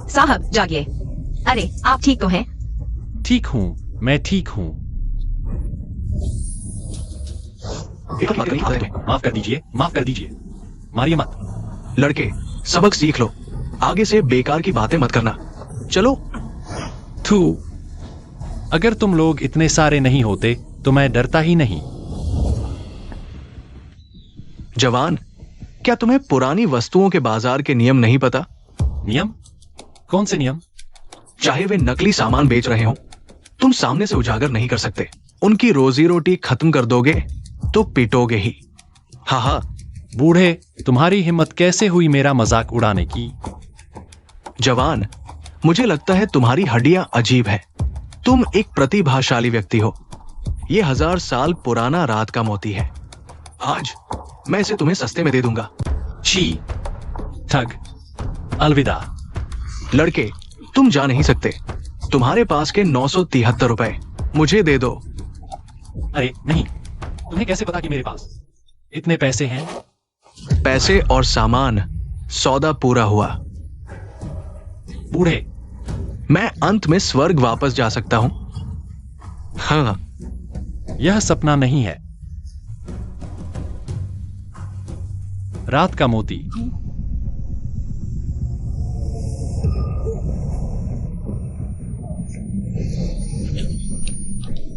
साहब जागिए। अरे आप ठीक तो हैं? ठीक हूँ, मैं ठीक हूँ। माफ कर दीजिए, माफ कर दीजिए, मारिए मत। लड़के, सबक सीख लो। आगे से बेकार की बातें मत करना। चलो। थू, अगर तुम लोग इतने सारे नहीं होते तो मैं डरता ही नहीं। जवान, क्या तुम्हें पुरानी वस्तुओं के बाजार के नियम नहीं पता? नियम? कौन से नियम? चाहे वे नकली सामान बेच रहे हो, तुम सामने से उजागर नहीं कर सकते। उनकी रोजी रोटी खत्म कर दोगे तो पिटोगे ही। हाँ हाँ। बूढ़े, तुम्हारी हिम्मत कैसे हुई मेरा मजाक उड़ाने की? जवान, मुझे लगता है तुम्हारी हड्डियां अजीब है। तुम एक प्रतिभाशाली व्यक्ति हो। ये 1000 साल पुराना रात का मोती है। आज मैं इसे तुम्हें सस्ते में दे दूंगा। छी, ठग, अलविदा। लड़के, तुम जा नहीं सकते। तुम्हारे पास के 973 रुपए मुझे दे दो। अरे नहीं, तुम्हें कैसे पता कि मेरे पास इतने पैसे हैं? पैसे और सामान, सौदा पूरा हुआ। बूढ़े, मैं अंत में स्वर्ग वापस जा सकता हूं। हाँ। यह सपना नहीं है। रात का मोती।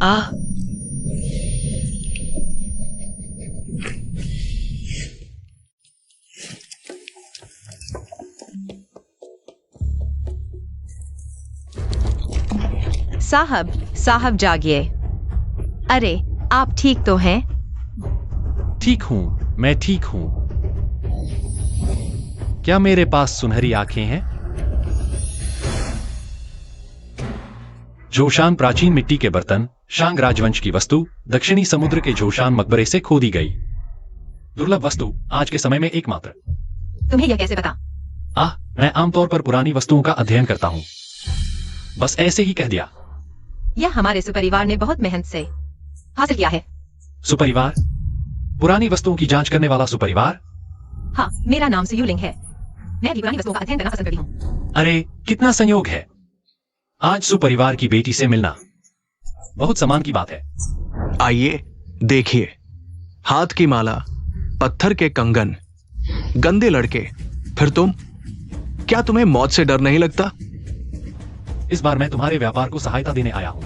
आह, साहब, साहब जागिए। अरे आप ठीक तो हैं? ठीक हूं, मैं ठीक हूं। क्या मेरे पास सुनहरी आंखें हैं? जोशान प्राचीन मिट्टी के बर्तन, शांग राजवंश की वस्तु, दक्षिणी समुद्र के जोशान मकबरे से खोदी गई दुर्लभ वस्तु, आज के समय में एकमात्र। तुम्हें यह कैसे पता? मैं आमतौर पर पुरानी वस्तुओं का अध्ययन करता हूं। बस ऐसे ही कह दिया। यह हमारे सुपरिवार ने बहुत मेहनत से हासिल किया है। सुपरिवार? पुरानी वस्तुओं की जांच करने वाला सुपरिवार? हाँ, मेरा नाम सुयुलिंग है। मैं भी पुरानी वस्तुओं का अध्ययन करना पसंद करती हूँ। अरे कितना संयोग है, आज सुपरिवार की बेटी से मिलना। बहुत सम्मान की बात है। आइए देखिए, हाथ की माला, पत्थर के कंगन, गंदे लड़के, फिर तुम। क्या तुम्हें मौत से डर नहीं लगता? इस बार मैं तुम्हारे व्यापार को सहायता देने आया हूं।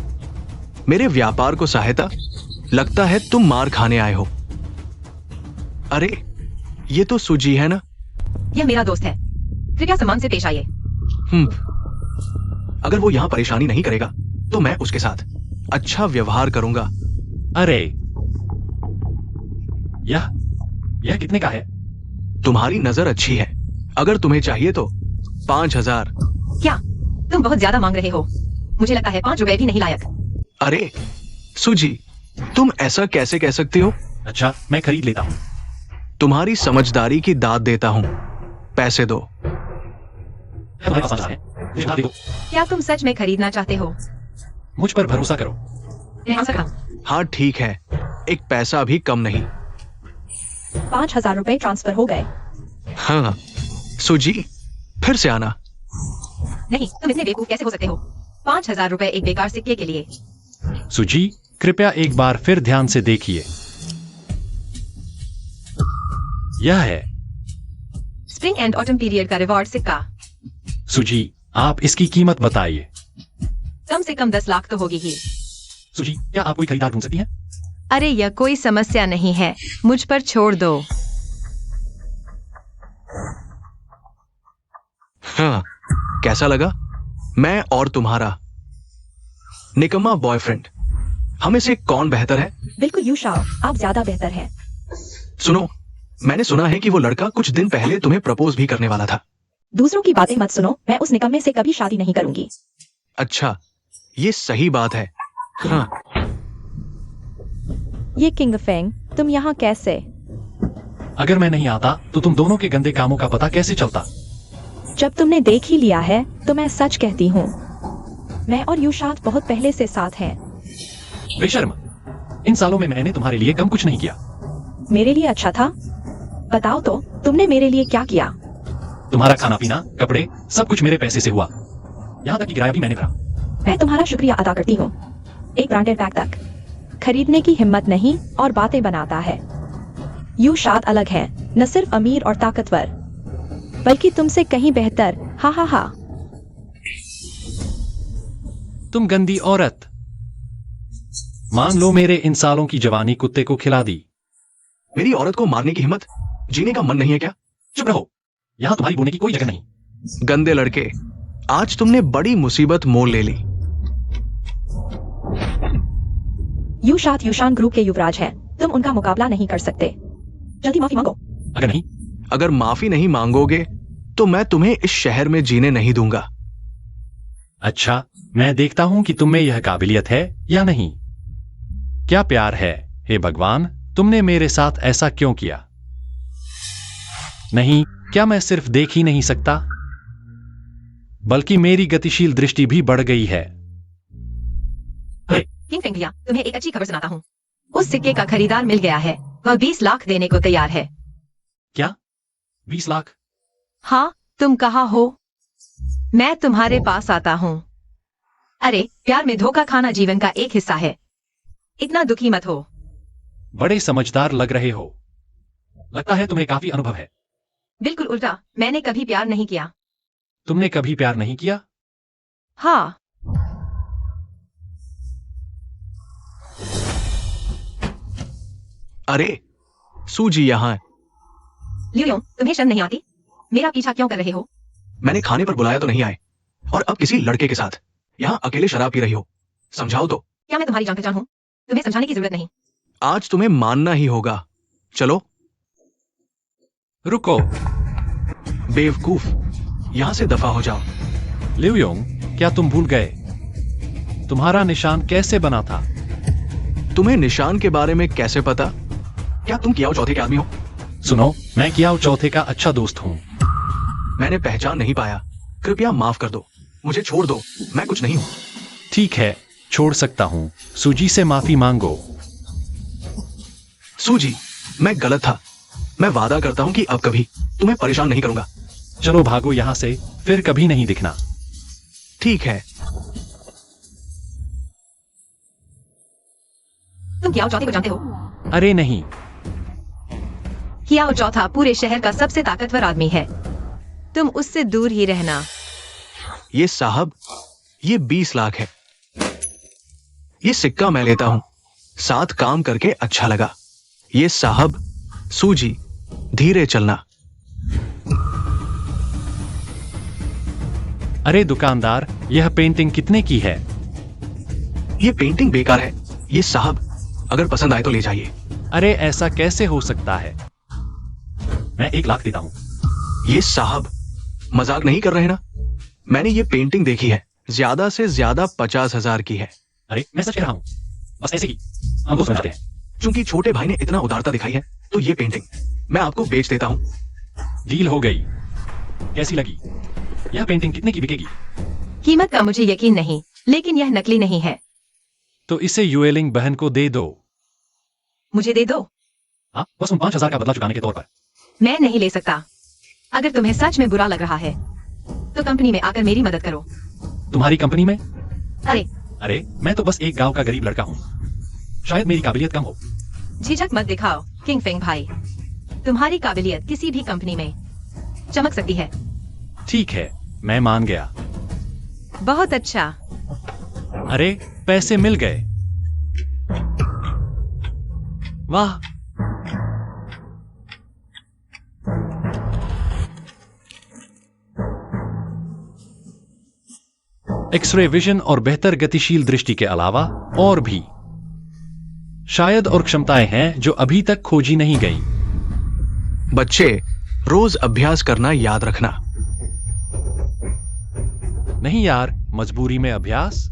मेरे व्यापार को सहायता? लगता है तुम मार खाने आए हो। अरे ये तो सुजी है ना? यह मेरा दोस्त है, कृपया सम्मान से पेश आइए। अगर वो यहां परेशानी नहीं करेगा तो मैं उसके साथ अच्छा व्यवहार करूंगा। अरे यह कितने का है? तुम्हारी नजर अच्छी है, अगर तुम्हें चाहिए तो 5000। क्या तुम बहुत ज्यादा मांग रहे हो? मुझे लगता है 5 रुपए भी नहीं लायक। अरे सुजी, तुम ऐसा कैसे कह सकती हो? अच्छा, मैं खरीद लेता हूं। तुम्हारी समझदारी की दाद देता हूं। पैसे दो। क्या तुम सच में खरीदना चाहते हो? मुझ पर भरोसा करो। हाँ ठीक है, एक पैसा भी कम नहीं। 5000 रुपए ट्रांसफर हो गए। हाँ सुजी, फिर से आना। नहीं, तुम इतने बेवकूफ कैसे हो सकते हो? 5000 रुपए एक बेकार सिक्के के लिए। सुजी, कृपया एक बार फिर ध्यान से देखिए। यह है स्प्रिंग एंड ऑटम पीरियड का रिवॉर्ड सिक्का। सुजी, आप इसकी कीमत बताइए। कम से कम 10 लाख तो होगी ही। सुजी, क्या आप कोई खरीदार ढूंढ सकती हैं? अरे यह कोई समस्या नहीं है, मुझ पर छोड़ दो। हाँ, कैसा लगा? मैं और तुम्हारा निकम्मा बॉयफ्रेंड, हमें से कौन बेहतर है? बिल्कुल यूशाओ, आप ज्यादा बेहतर हैं। सुनो, मैंने सुना है कि वो लड़का कुछ दिन पहले तुम्हें प्रपोज भी करने वाला था। दूसरों की बातें मत सुनो, मैं उस निकम्मे से कभी शादी नहीं करूंगी। अच्छा, ये सही बात है। हाँ। ये किंग फेंग, तुम यहाँ कैसे? अगर मैं नहीं आता तो तुम दोनों के गंदे कामों का पता कैसे चलता? जब तुमने देख ही लिया है तो मैं सच कहती हूँ। मैं और यूशात बहुत पहले से साथ हैं। बेशर्म, इन सालों में मैंने तुम्हारे लिए कम कुछ नहीं किया। मेरे लिए अच्छा था? बताओ तो, तुमने मेरे लिए क्या किया? तुम्हारा खाना पीना, कपड़े, सब कुछ मेरे पैसे से हुआ। यहाँ तक कि किराया भी मैंने भरा। मैं तुम्हारा शुक्रिया अदा करती हूँ। एक ब्रांडेड बैग तक खरीदने की हिम्मत नहीं और बातें बनाता है। युशाद अलग है, न सिर्फ अमीर और ताकतवर, बल्कि तुमसे कहीं बेहतर। हा हा हा। तुम गंदी औरत। मान लो मेरे इन सालों की जवानी कुत्ते को खिला दी। मेरी औरत को मारने की हिम्मत? जीने का मन नहीं है क्या? चुप रहो, यहाँ तुम्हारी बोलने की कोई जगह नहीं। गंदे लड़के, आज तुमने बड़ी मुसीबत मोल ले ली। युशाद युशान ग्रुप के युवराज हैं। तुम उनका मुकाबला नहीं कर सकते। जल्दी माफी मांगो। अगर नहीं, अगर माफी नहीं मांगोगे तो मैं तुम्हें इस शहर में जीने नहीं दूंगा। अच्छा, मैं देखता हूं कि तुम में यह काबिलियत है या नहीं। क्या प्यार है? हे भगवान, तुमने मेरे साथ ऐसा क्यों किया? नहीं, क्या मैं सिर्फ देख ही नहीं सकता, बल्कि मेरी गतिशील दृष्टि भी बढ़ गई है। किंग फेंग भैया, तुम्हें एक अच्छी खबर सुनाता हूँ। उस सिक्के का खरीदार मिल गया है। वह 20 लाख देने को तैयार है। क्या? 20 लाख? हाँ, तुम कहाँ हो? मैं तुम्हारे पास आता हूँ। अरे, प्यार में धोखा खाना जीवन का एक हिस्सा है। इतना दुखी मत हो। बड़े समझदार लग रहे हो। लगता है तुम्हें काफी अनुभव है। बिल्कुल उल्टा, मैंने कभी प्यार नहीं किया। तुमने कभी प्यार नहीं किया? हाँ। अरे, सूजी यहाँ है। लियोंग, तुम्हें शर्म नहीं आती? मेरा पीछा क्यों कर रहे हो? मैंने खाने पर बुलाया तो नहीं आए, और अब किसी लड़के के साथ यहाँ अकेले शराब पी रही हो। समझाओ तो। क्या मैं तुम्हारी जान पहचान हूँ? तुम्हें समझाने की जरूरत नहीं। आज तुम्हें मानना ही होगा। चलो। रुको। बेवकूफ, यहाँ से दफा हो जाओ। लियोंग, क्या तुम भूल गए तुम्हारा निशान कैसे बना था? तुम्हें निशान के बारे में कैसे पता? क्या तुम कियाओ चौथे के आदमी हो? सुनो, मैं कियाओ चौथे का अच्छा दोस्त हूँ। मैंने पहचान नहीं पाया। कृपया माफ कर दो, मुझे छोड़ दो, मैं कुछ नहीं हूँ। ठीक है, छोड़ सकता हूँ। सूजी से माफी मांगो। सूजी, मैं गलत था। मैं वादा करता हूँ कि अब कभी तुम्हें परेशान नहीं करूंगा। चलो भागो यहाँ से, फिर कभी नहीं दिखना। ठीक है। तुम कियाओ चौथे को जानते हो? अरे नहीं। कियाओ चौथा पूरे शहर का सबसे ताकतवर आदमी है। तुम उससे दूर ही रहना। ये साहब, ये 20 लाख है। ये सिक्का मैं लेता हूं। साथ काम करके अच्छा लगा। ये साहब, सूजी, धीरे चलना। अरे दुकानदार, यह पेंटिंग कितने की है? ये पेंटिंग बेकार है। ये साहब, अगर पसंद आए तो ले जाइए। अरे ऐसा कैसे हो सकता है? मैं 1 लाख देता हूँ। ये साहब, मजाक नहीं कर रहे ना? मैंने ये पेंटिंग देखी है। ज्यादा से ज्यादा 50,000 की है। अरे मैं सच कह रहा हूँ, बस ऐसे ही हम दोस्त बन जाते हैं। क्योंकि छोटे भाई ने इतना उदारता दिखाई है, तो ये पेंटिंग मैं आपको बेच देता हूं। डील हो गई। कैसी लगी? यह पेंटिंग कितने की बिकेगी? कीमत का मुझे यकीन नहीं, लेकिन यह नकली नहीं है। तो इसे युएलिंग बहन को दे दो। मुझे दे दो। हाँ, बस उन 5,000 का बदला चुकाने के तौर पर। मैं नहीं ले सकता। अगर तुम्हें सच में बुरा लग रहा है तो कंपनी में आकर मेरी मदद करो। तुम्हारी कंपनी में? अरे, मैं तो बस एक गांव का गरीब लड़का हूँ। शायद मेरी काबिलियत कम हो। झिझक मत दिखाओ किंग फेंग भाई। तुम्हारी काबिलियत किसी भी कंपनी में चमक सकती है। ठीक है, मैं मान गया। बहुत अच्छा। अरे पैसे मिल गए। वाह। एक्सरे विजन और बेहतर गतिशील दृष्टि के अलावा और भी शायद और क्षमताएं हैं जो अभी तक खोजी नहीं गई। बच्चे, रोज अभ्यास करना याद रखना। नहीं यार, मजबूरी में अभ्यास।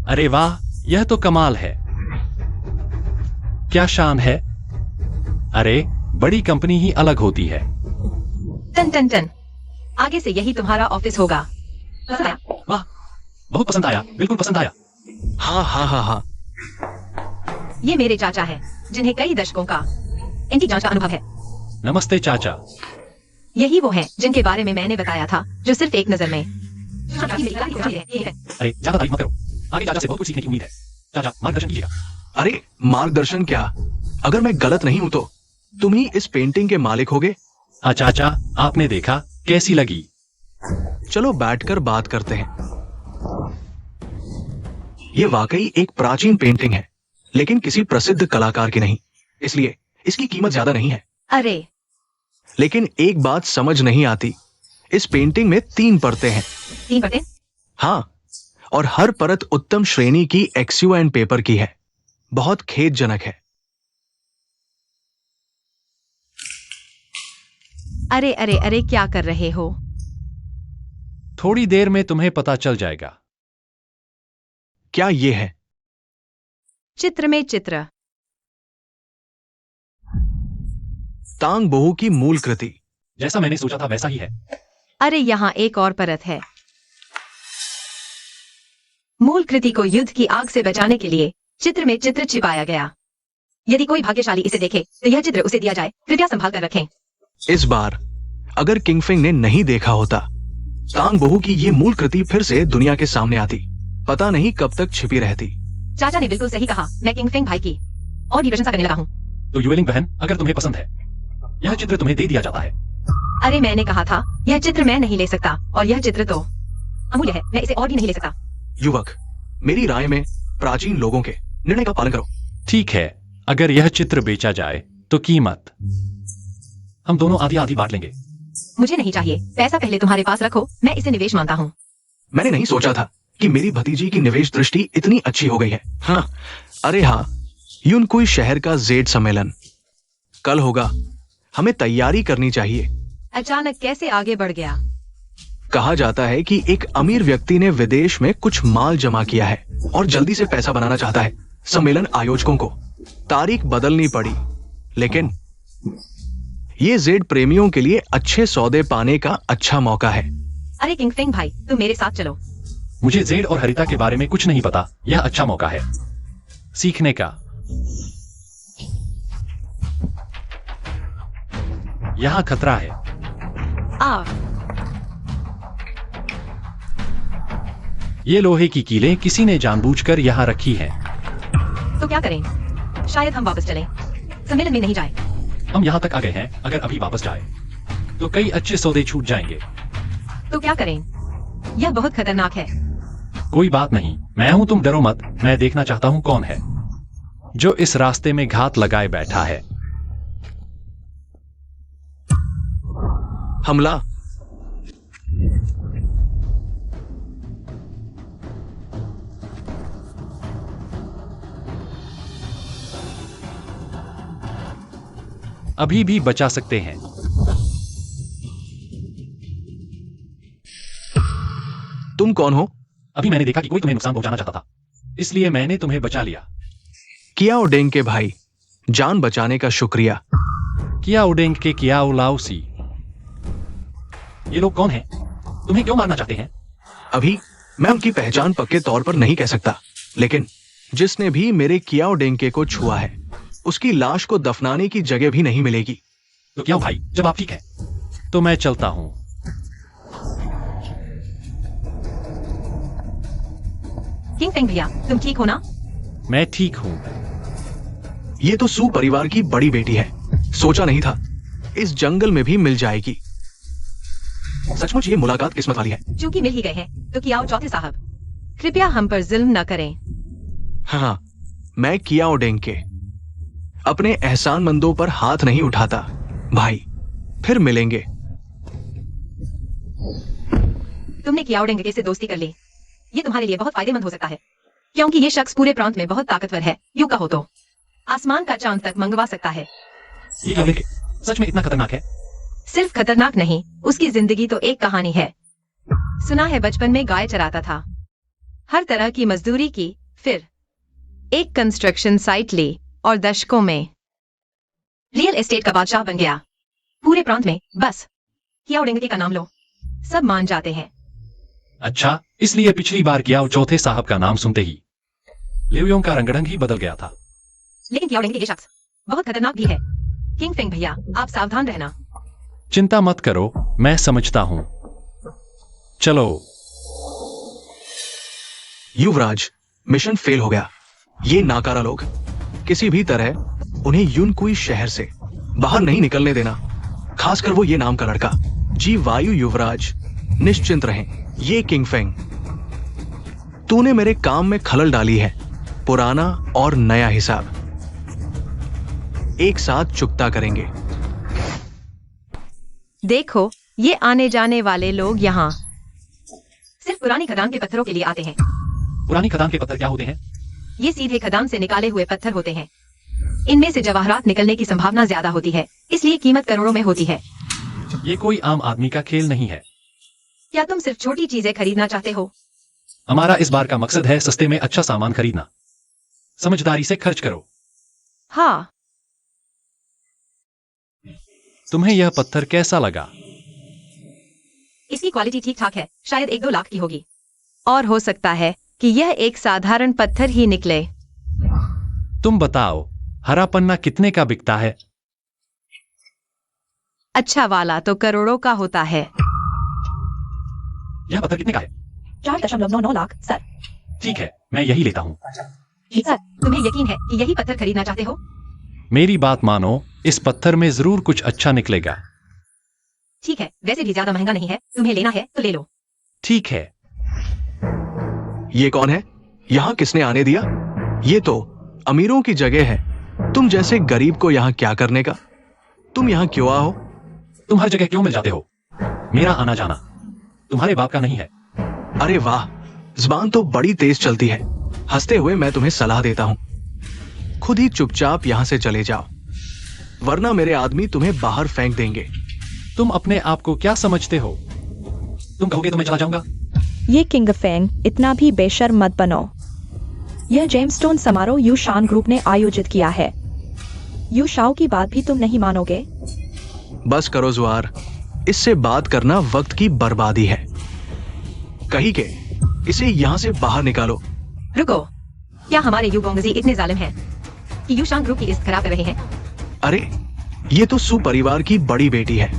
अरे वाह, यह तो कमाल है। क्या शान है। अरे, बड़ी कंपनी ही अलग होती है। टन टन टन। आगे से यही तुम्हारा ऑफिस होगा। पसंद आया? वाह, बहुत पसंद आया, बिल्कुल पसंद आया। हाँ हाँ हाँ हाँ। ये मेरे चाचा है जिन्हें कई दशकों का इनकी जांच का अनुभव है। नमस्ते चाचा। यही वो हैं जिनके बारे में मैंने बताया था, जो सिर्फ एक नजर में ये है। अरे ज्यादा तारीफ मत करो, आगे चाचा से बहुत कुछ सीखने की उम्मीद है। चाचा मार्गदर्शन कीजिएगा। अरे मार्गदर्शन क्या, अगर मैं गलत नहीं हूं तो तुम ही इस पेंटिंग के मालिक होगे। हाँ चाचा, आपने देखा, कैसी लगी? चलो बैठकर बात करते हैं। ये वाकई एक प्राचीन पेंटिंग है, लेकिन किसी प्रसिद्ध कलाकार की नहीं, इसलिए इसकी कीमत ज्यादा नहीं है। अरे लेकिन एक बात समझ नहीं आती, इस पेंटिंग में 3 परतें हैं। 3 परतें? हाँ, और हर परत उत्तम श्रेणी की XUN पेपर की है। बहुत खेदजनक है। अरे अरे अरे, क्या कर रहे हो? थोड़ी देर में तुम्हें पता चल जाएगा। क्या ये है? चित्र में चित्र। तांग बोहू की मूल कृति। जैसा मैंने सोचा था वैसा ही है। अरे यहाँ एक और परत है। मूल कृति को युद्ध की आग से बचाने के लिए चित्र में चित्र छिपाया गया। यदि कोई भाग्यशाली इसे देखे तो यह चित्र उसे दिया जाए। कृपया संभाल कर रखें। इस बार अगर किंगफिंग ने नहीं देखा होता, तांग बोहू की ये मूल कृति फिर से दुनिया के सामने आती, पता नहीं कब तक छिपी रहती। चाचा ने बिल्कुल सही कहा। मैं किंगफिंग भाई की और भी प्रशंसा करने लगा हूँ। तो युएलिंग बहन, अगर तुम्हें पसंद है, यह चित्र तुम्हें दे दिया जाता है। अरे मैंने कहा था, यह चित्र मैं नहीं ले सकता, और यह चित्र तो अमूल्य है। मैं इसे और भी नहीं ले सकता। युवक, मेरी राय में प्राचीन लोगों के निर्णय का पालन करो। ठीक है, अगर यह चित्र बेचा जाए तो कीमत हम दोनों आधी आधी बांट लेंगे। मुझे नहीं चाहिए। पैसा पहले तुम्हारे पास रखो। मैं इसे निवेश मानता हूँ। मैंने नहीं सोचा था कि मेरी भतीजी की निवेश दृष्टि इतनी अच्छी हो गई है। हाँ, अरे हाँ, यूनकुई शहर का जेड सम्मेलन कल होगा। हमें तैयारी करनी चाहिए। अचानक कैसे आगे बढ़ गया? कहा जाता है कि एक अमीर व्यक्ति ने विदेश में कुछ माल जमा किया है और जल्दी से पैसा बनाना चाहता है। सम्मेलन आयोजकों को तारीख बदलनी पड़ी, लेकिन ये जेड प्रेमियों के लिए अच्छे सौदे पाने का अच्छा मौका है। अरे किंगफिंग भाई, तुम मेरे साथ चलो। मुझे जेड और हरिता के बारे में कुछ नहीं पता। यह अच्छा मौका है सीखने का। यहाँ खतरा है। आ ये लोहे की कीलें किसी ने जानबूझकर यहाँ रखी हैं। तो क्या करें? शायद हम वापस चलें। सम्मेलन में नहीं जाए। हम यहाँ तक आ गए हैं, अगर अभी वापस जाए तो कई अच्छे सौदे छूट जाएंगे। तो क्या करें? यह बहुत खतरनाक है। कोई बात नहीं, मैं हूं, तुम डरो मत। मैं देखना चाहता हूं कौन है जो इस रास्ते में घात लगाए बैठा है। हमला। अभी भी बचा सकते हैं। तुम कौन हो? अभी मैंने देखा कि कोई तुम्हें नुकसान पहुंचाना चाहता था, इसलिए मैंने तुम्हें बचा लिया। कियाओ डेंग के भाई, जान बचाने का शुक्रिया। कियाओ डेंग के कियाओ लाओसी। ये लोग कौन हैं? तुम्हें क्यों मारना चाहते हैं? अभी मैं उनकी पहचान पक्के तौर पर नहीं कह सकता, लेकिन जिसने भी मेरे कियाओ डेंके को छुआ है, उसकी लाश को दफनाने की जगह भी नहीं मिलेगी। तो क्या भाई, जब आप ठीक है तो मैं चलता हूं। किंगफिंग भैया, तुम ठीक हो ना? मैं ठीक हूं। ये तो सू परिवार की बड़ी बेटी है। सोचा नहीं था इस जंगल में भी मिल जाएगी। सचमुच ये मुलाकात किस्मत वाली है। चूंकि मिल ही गए हैं तो कियाओ चौथे साहब, कृपया हम पर जुल्म न करें। हाँ, मैं कियाओ डेंके अपने एहसानमंदों पर हाथ नहीं उठाता। भाई, फिर मिलेंगे। तुमने कियाओ डेंगे से दोस्ती कर ली। ये तुम्हारे लिए बहुत फायदेमंद हो सकता है, क्योंकि ये शख्स पूरे प्रांत में बहुत ताकतवर है। यूं कहो तो आसमान का चांद तक मंगवा सकता है। ये क्या लेके सच में इतना खतरनाक है? सिर्फ खतरनाक नहीं, उसकी जिंदगी तो एक कहानी है। सुना है बचपन में गाय चराता था, हर तरह की मजदूरी की, फिर एक कंस्ट्रक्शन साइट ली और दशकों में रियल एस्टेट का बादशाह बन गया। पूरे प्रांत में बस कियाओ डेंगे का नाम लो, सब मान जाते हैं। अच्छा, इसलिए पिछली बार कियाओ चौथे साहब का नाम सुनते ही लियोंग का रंग ही बदल गया था। लेकिन क्या उड़ेंगे ये शख्स बहुत खतरनाक भी है। किंग फेंग भैया, आप सावधान रहना। चिंता मत करो, मैं समझता हूं। चलो। युवराज, मिशन फेल हो गया। ये नाकारा लोग किसी भी तरह उन्हें यूनकुई शहर से बाहर नहीं निकलने देना, खासकर वो ये नाम का लड़का। जी वायु युवराज, निश्चिंत रहें। ये किंग फेंग, तूने मेरे काम में खलल डाली है। पुराना और नया हिसाब एक साथ चुकता करेंगे। देखो, ये आने जाने वाले लोग यहाँ सिर्फ पुरानी खदान के पत्थरों के लिए आते हैं। पुरानी खदान के पत्थर क्या होते हैं? ये सीधे खदान से निकाले हुए पत्थर होते हैं। इनमें से जवाहरात निकलने की संभावना ज्यादा होती है, इसलिए कीमत करोड़ों में होती है। ये कोई आम आदमी का खेल नहीं है। क्या तुम सिर्फ छोटी चीजें खरीदना चाहते हो? हमारा इस बार का मकसद है सस्ते में अच्छा सामान खरीदना। समझदारी से खर्च करो। हाँ। तुम्हें यह पत्थर कैसा लगा? इसकी क्वालिटी ठीक ठाक है, शायद 1-2 लाख की होगी। और हो सकता है कि यह एक साधारण पत्थर ही निकले। तुम बताओ, हरा पन्ना कितने का बिकता है? अच्छा वाला तो करोड़ों का होता है। यह पत्थर कितने का है? 4.99 लाख सर। ठीक है, मैं यही लेता हूँ। सर, तुम्हें यकीन है कि यही पत्थर खरीदना चाहते हो? मेरी बात मानो, इस पत्थर में जरूर कुछ अच्छा निकलेगा। ठीक है, वैसे भी ज्यादा महंगा नहीं है, तुम्हें लेना है तो ले लो। ठीक है। ये कौन है? यहाँ किसने आने दिया? ये तो अमीरों की जगह है। तुम जैसे गरीब को यहाँ क्या करने का? तुम यहाँ क्यों आओ? तुम हर जगह क्यों मिल जाते हो? मेरा आना जाना तुम्हारे बाप का नहीं है। अरे वाह, जुबान तो बड़ी तेज चलती है। हंसते हुए मैं तुम्हें सलाह देता हूँ, खुद ही चुपचाप यहाँ से चले जाओ, वरना मेरे आदमी तुम्हें बाहर फेंक देंगे। तुम अपने आप को क्या समझते हो? तुम कहोगे तो मैं चला जाऊंगा। ये किंग फेंग, इतना भी बेशर्म मत बनो। यह जेम्सस्टोन समारोह यू शान ग्रुप ने आयोजित किया है। यू शाओ की बात भी तुम नहीं मानोगे। बस करो जुआर, इससे बात करना वक्त की बर्बादी है। कहीं के इसे यहाँ से बाहर निकालो। रुको, क्या हमारे युगोंगजी इतने जालिम हैं कि यूशान ग्रुप की इज्जत खराब कर रहे हैं? अरे, ये तो सु परिवार की बड़ी बेटी है।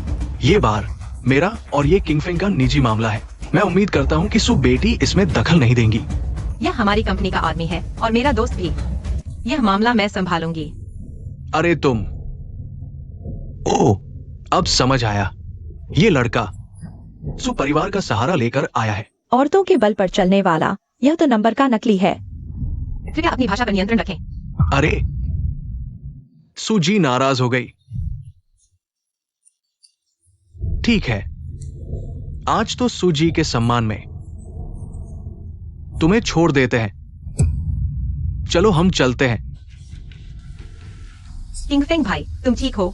ये बार मेरा और ये किंग फेंग का निजी मामला है। मैं उम्मीद करता हूँ कि सु बेटी इसमें दखल नहीं देंगी। यह हमारी कंपनी का आदमी है और मेरा दोस्त भी। यह मामला मैं संभालूंगी। अरे तुम, ओह, अब समझ आया। ये लड़का सु परिवार का सहारा लेकर आया है। औरतों के बल पर चलने वाला यह तो नंबर का नकली है। कृपया अपनी भाषा पर नियंत्रण रखें। अरे, सुजी नाराज हो गई। ठीक है, आज तो सुजी के सम्मान में तुम्हें छोड़ देते हैं। चलो हम चलते हैं। किंग फेंग भाई, तुम ठीक हो?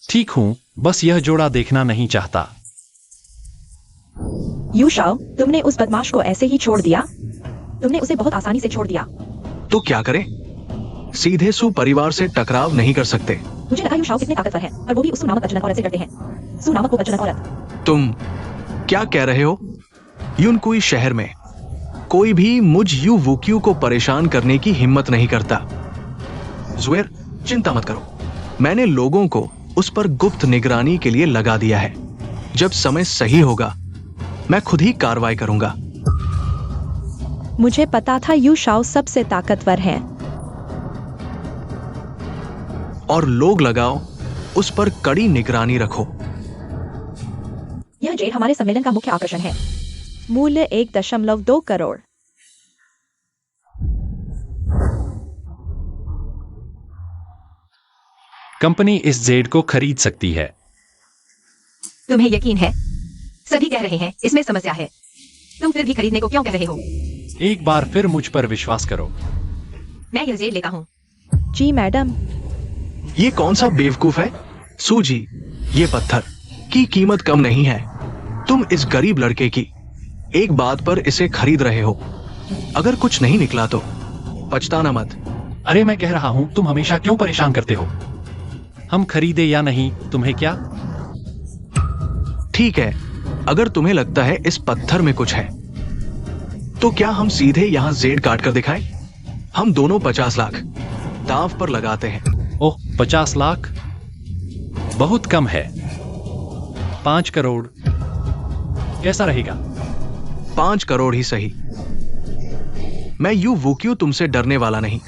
ठीक हूँ, बस यह जोड़ा देखना नहीं चाहता। यू शाओ, तुमने उस बदमाश को ऐसे ही छोड़ दिया? तुमने उसे बहुत आसानी से छोड़ दिया। तो क्या करें? सीधे सु परिवार से टकराव नहीं कर सकते। मुझे लगा यू शाओ कितने ताकतवर है, और वो भी उस सु नामक अजनबी औरत से डरते हैं। सु नामक वो अजनबी औरत। तुम क्या कह रहे हो? यूनकुई शहर में कोई भी मुझ यू वुक्यू को परेशान करने की हिम्मत नहीं करता। जुएर, चिंता मत करो, मैंने लोगों को उस पर गुप्त निगरानी के लिए लगा दिया है। जब समय सही होगा मैं खुद ही कार्रवाई करूंगा। मुझे पता था यू शाओ सबसे ताकतवर है। और लोग लगाओ, उस पर कड़ी निगरानी रखो। यह जेड हमारे सम्मेलन का मुख्य आकर्षण है। मूल्य 1.2 करोड़। कंपनी इस जेड को खरीद सकती है। तुम्हें यकीन है? सभी कह रहे हैं इसमें समस्या है। तुम फिर भी खरीदने को क्यों कह रहे हो? एक बार फिर मुझ पर विश्वास करो। मैं यह जेड लेता हूँ। जी मैडम। ये कौन सा बेवकूफ है? सूजी, ये पत्थर की कीमत कम नहीं है। तुम इस गरीब लड़के की एक बात पर इसे खरीद रहे हो। अगर कुछ नहीं निकला तो पछताना मत। अरे मैं कह रहा हूँ, तुम हमेशा क्यों परेशान करते हो? हम खरीदे या नहीं, तुम्हें क्या? ठीक है, अगर तुम्हें लगता है इस पत्थर में कुछ है तो क्या हम सीधे यहां जेड काट कर दिखाएं? हम दोनों 50 लाख दांव पर लगाते हैं। ओह, 50 लाख बहुत कम है। 5 करोड़ कैसा रहेगा? 5 करोड़ ही सही। मैं यू वूक्यू तुमसे डरने वाला नहीं।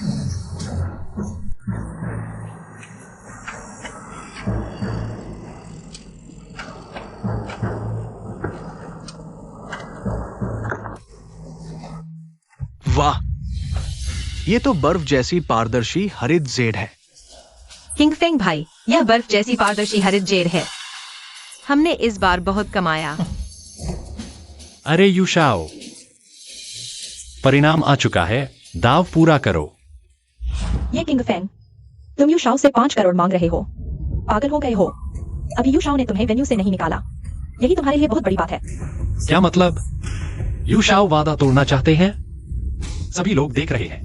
वाह, ये तो बर्फ जैसी पारदर्शी हरित जेड है। किंगफेंग भाई, यह बर्फ जैसी पारदर्शी हरित जेड है। हमने इस बार बहुत कमाया। अरे यूशाओ, परिणाम आ चुका है, दाव पूरा करो। ये किंग फैंग, तुम यू शाओ से 5 करोड़ मांग रहे हो? पागल हो गए हो? अभी यू शाओ ने तुम्हें वेन्यू से नहीं निकाला। यही तुम्हारे लिए बहुत बड़ी बात है। क्या मतलब? यूशाओ वादा तोड़ना चाहते हैं? सभी लोग देख रहे हैं।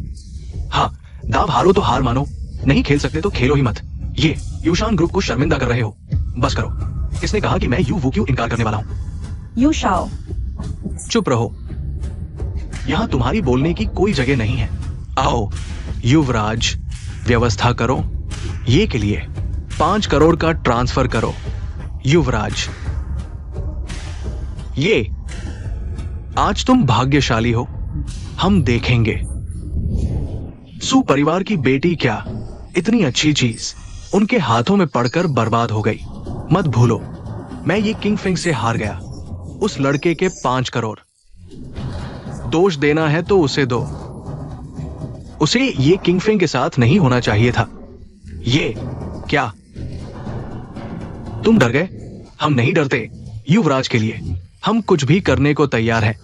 हाँ, दाव हारो तो हार मानो, नहीं खेल सकते तो खेलो ही मत। ये यूशान ग्रुप को शर्मिंदा कर रहे हो। बस करो। इसने कहा कि मैं यू वूक्यू इनकार करने वाला हूँ। यू शाओ, चुप रहो, यहाँ तुम्हारी बोलने की कोई जगह नहीं है। आओ युवराज, व्यवस्था करो। ये के लिए 5 करोड़ का ट्रांसफर करो। युवराज, ये आज तुम भाग्यशाली हो, हम देखेंगे। सु परिवार की बेटी क्या, इतनी अच्छी चीज उनके हाथों में पड़कर बर्बाद हो गई। मत भूलो, मैं ये किंग फिंग से हार गया। उस लड़के के 5 करोड़। दोष देना है तो उसे दो। उसे ये किंग फिंग के साथ नहीं होना चाहिए था। ये क्या तुम डर गए? हम नहीं डरते। युवराज के लिए हम कुछ भी करने को तैयार हैं।